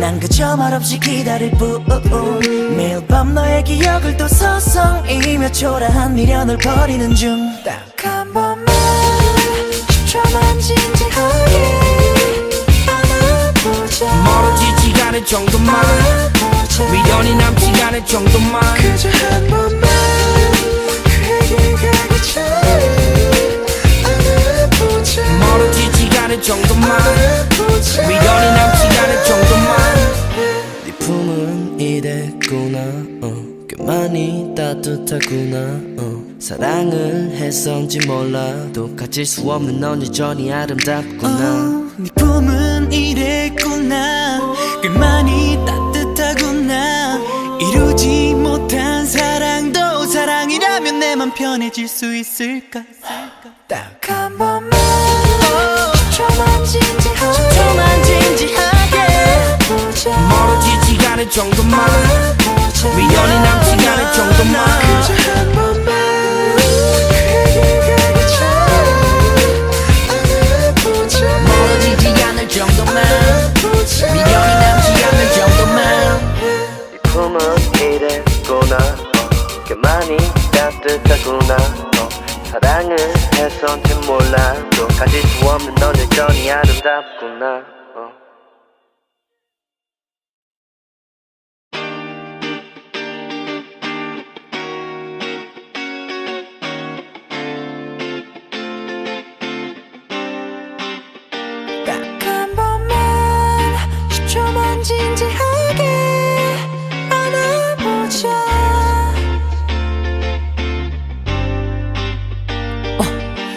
난 그저 말없이 기다릴 뿐 매일 밤 너의 기억을 또 서성이며 초라한 미련을 버리는 중 딱 한 번만 10초만 진지하게 안아보자 멀어지지 않을 정도만 미련이 남지 않을 정도만 그저 한 번만 그 얘기가 그쳐요 안아보자 멀어지지 않을 정도만 미련이 남지 않을 정도만 네 품은 이랬구나 꽤 많이 따뜻하구나 사랑을 했었는지 몰라도 가질 수 없는 넌 여전히 아름답구나 네 품은 이랬구나 꽤 많이 따뜻하구나 편해질 수 있을까? 딱 한 번만 10초만 진지하게 보자. 멀어지지 않을 정도만 미련이 남지 않을 정도만 그저 한 번만 멀어지지 않을 정도만 미련이 남지 않을 정도만 네 품은 이랬구나 꽤 많이 따뜻하구나 사랑을 해서인지 몰라도 가질 수 없는 넌 여전히 아름답구나 딱 한 번만 10초만 진지하게 안아보자.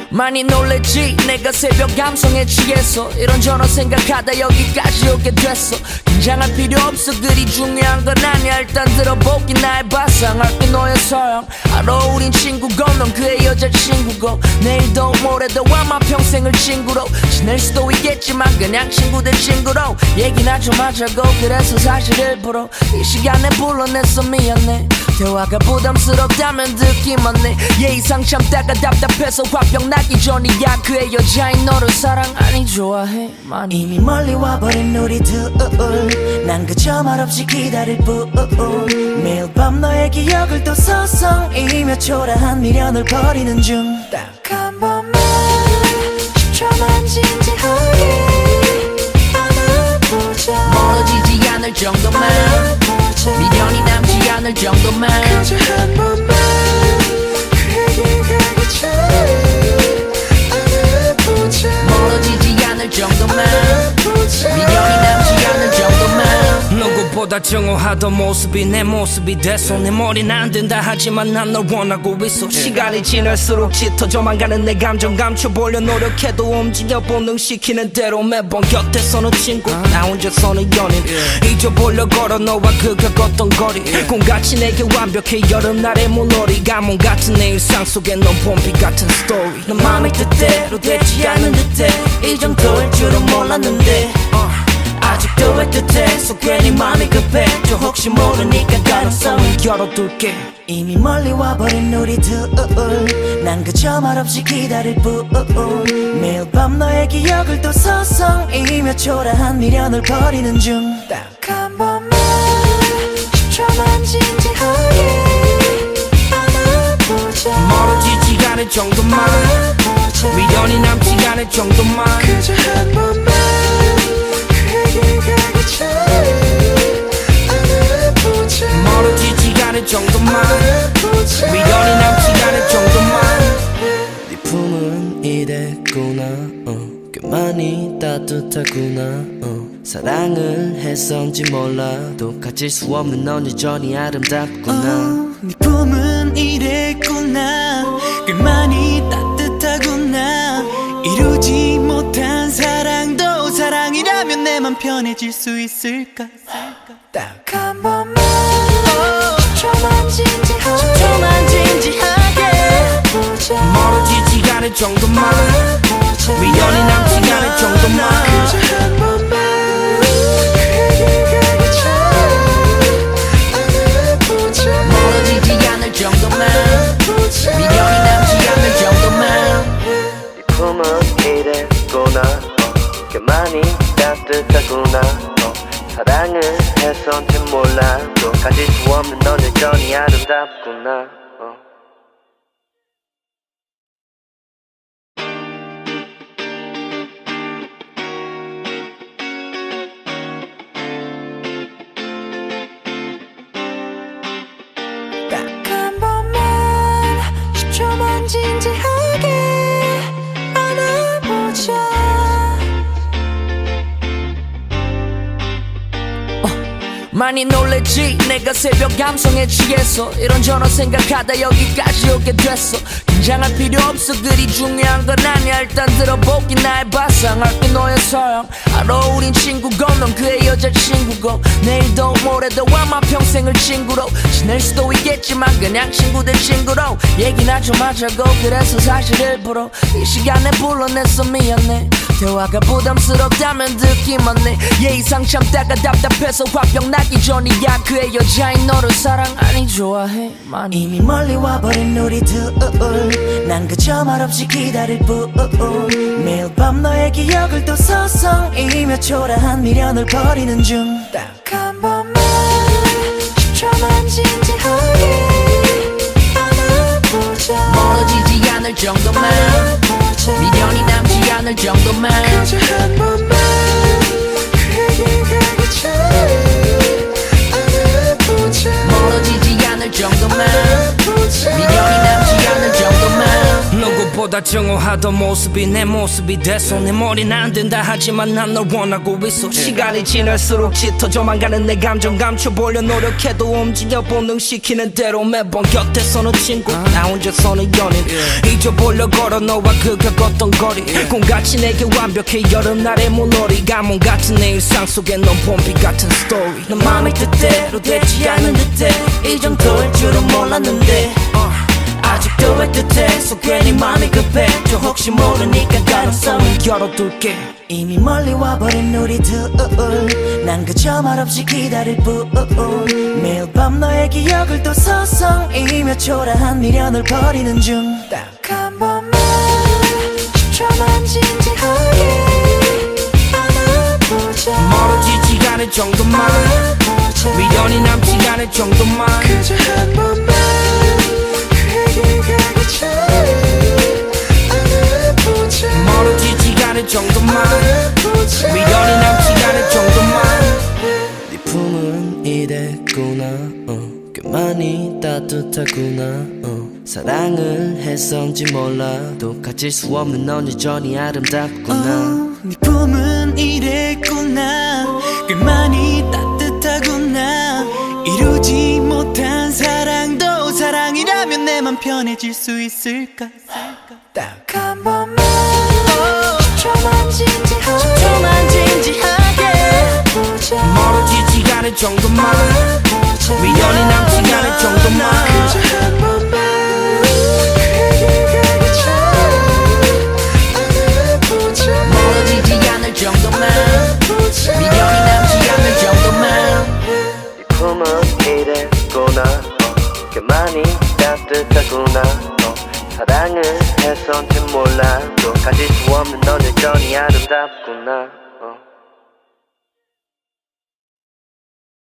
많이 놀랬지 내가 새벽 감성에 취해서 이런저런 생각하다 여기까지 오게 됐어. 긴장할 필요 없어 그리 중요한 건 아니야. 일단 들어보기 나의 발상할게 너의 서양. 알아 우린 친구고 넌 그의 여자친구고 내일도 모레도 아마 평생을 친구로 지낼 수도 있겠지만 그냥 친구들 친구로 얘기나 좀 하자고. 그래서 사실 일부러 이 시간에 불러냈어. 미안해 대화가 부담스럽다면 듣기만 해. 예의상 참다가 답답해서 화병 나기 전이야. 그의 여자인 너를 사랑 아니 좋아해 많이. 이미 멀리 와버린 우리 둘 난 그저 말없이 기다릴 뿐. 매일 밤 너의 기억을 또 서성이며 초라한 미련을 버리는 중. 딱 한 번만 10초만 진지하게 안아보자. 멀어지지 않을 정도만 미련이 남지 않을 정도만 그저 한 번만 그에게 가기 전에 안아보자. 멀어지지 않을 정도만 미련이 남지 않을 정도만 누구보다 증오하던 모습이 내 모습이 돼서 내 머리는 안 된다 하지만 난 널 원하고 있어. 시간이 지날수록 짙어져만 가는 내 감정 감춰보려 노력해도 움직여 본능시키는 대로 매번 곁에 서는 친구 나 혼자 서는 연인 잊어보려 걸어 너와 그 겪었던 거리 꿈같이 내게 완벽해 여름날의 물놀이 가뭄 같은 내 일상 속에 넌 봄비 같은 스토리. 너 맘이 뜻대로 되지 않는 듯해. 이 정도일 줄은 몰랐는데 아직도 애틋해. 괜히 맘이 급해. 저 혹시 모르니까 가능성을 열어둘게. 이미 멀리 와버린 우리 둘 난 그저 말없이 기다릴 뿐. 매일 밤 너의 기억을 또 서성이며 초라한 미련을 버리는 중. 딱 한 번만 10초만 진지하게 안아보자. 멀어지지 않을 정도만 미련이 남지 않을 정도만 그저 한 번만 그에게 가기 전에 안아보자. 멀어지지 않을 정도만 안아보자. 미련이 남지 않을 정도만 네 품은 이랬구나 꽤 많이 따뜻하구나 사랑을 했었는지 몰라도 가질 수 없는 넌 여전히 아름답구나 네 품은 이랬구나. 꽤 많이 따뜻하구나. 이루지 못한 사랑도 사랑이라면 내 맘 편해질 수 있을까? 딱 한 번만 10초만 진지하게 보자. 멀어지지 않을 정도만 미련이 남지 않을 정도만 그저 한 번만 그에게 가기 전에 안아보자. 멀어지지 않을 정도만 미련이 남지 않을 정도만 네 품은 이랬구나 꽤 많이 따뜻하구나 사랑을 해서인지 몰라도 가질 수 없는 넌 여전히 아름답구나 딱 한 번만 10초만 진지하게 안아보자. 많이 놀랬지 내가 새벽 감성에 취해서 이런저런 생각하다 여기까지 오게 됐어. 긴장할 필요 없어 그리 중요한 건 아니야. 일단 들어보기 나의 발상할게 너의 서양. 알아 우린 친구고 넌 그의 여자친구고 내일도 모레도 아마 평생을 친구로 지낼 수도 있겠지만 그냥 친구들 친구로 얘기나 좀 하자고. 그래서 사실 일부러 이 시간에 불러냈어. 미안해 대화가 부담스럽다면 듣기만 해. 예의상 참다가 답답해서 화병 나기 전이야. 그의 여자인 너를 사랑 아니 좋아해 많이. 이미 멀리 와버린 우리 둘 난 그저 말없이 기다릴 뿐 매일 밤 너의 기억을 또 서성이며 초라한 미련을 버리는 중. 딱 한 번만 10초만 진지하게 안아보자. 멀어지지 않을 정도만 미련이 남지 않을 정도만 그저 한 번만 그에게 가기 전에 안아보자. 멀어지지 않을 정도만 미련이 남지 않을 정도만 누구보다 정오하던 모습이 내 모습이 돼서 내 머리는 안 된다 하지만 난 널 원하고 있어. 시간이 지날수록 짙어져만 가는 내 감정 감춰보려 노력해도 움직여 본능시키는 대로 매번 곁에서는 친구 나 혼자서는 연인 잊어보려 걸어 너와 그 겪었던 거리 꿈같이 내게 완벽해 여름날의 물놀이 가뭄 같은 내 일상 속에 넌 봄비 같은 스토리. 너 맘이 뜻대로 되지 않는 듯해. 이 정도일 줄은 몰랐는데 아직도 애틋해. 괜히 맘이 급해. 저 혹시 모르니까 가능성은 열어둘게. 이미 멀리 와버린 우리 둘 난 그저 말없이 기다릴 뿐 매일 밤 너의 기억을 또 서성이며 초라한 미련을 버리는 중. 딱 한 번만 10초만 진지하게 안아보자. 멀어지지 않을 정도만 미련이 남지 않을 정도만 그저 한 번만 그에게 가기 전에 안아보자. 멀어지지 않을 정도만 미련이 남지 않을 정도만. 네 품은 이랬구나 꽤 많이 따뜻하구나 사랑을 했었는지 몰라도 가질 수 없는 넌 여전히 아름답구나. 네 품은 이랬구나. 꽤 많이 따뜻하구나. 이루지 못한 사랑도 사랑이라면 내 맘 편해질 수 있을까. 딱 한 번만 10초만 진지하게 보자. 멀어지지 않을 정도만 미련이 남지 않을 정도만 그저 한 번만 그에게 가기 전에 안아보자. 멀어지지 않을 정도만 미련이 남지 않을 정도만 네 품은 이랬구나 꽤 많이 따뜻하구나 사랑을 했었는지 몰라도 가질 수 없는 넌 여전히 아름답구나.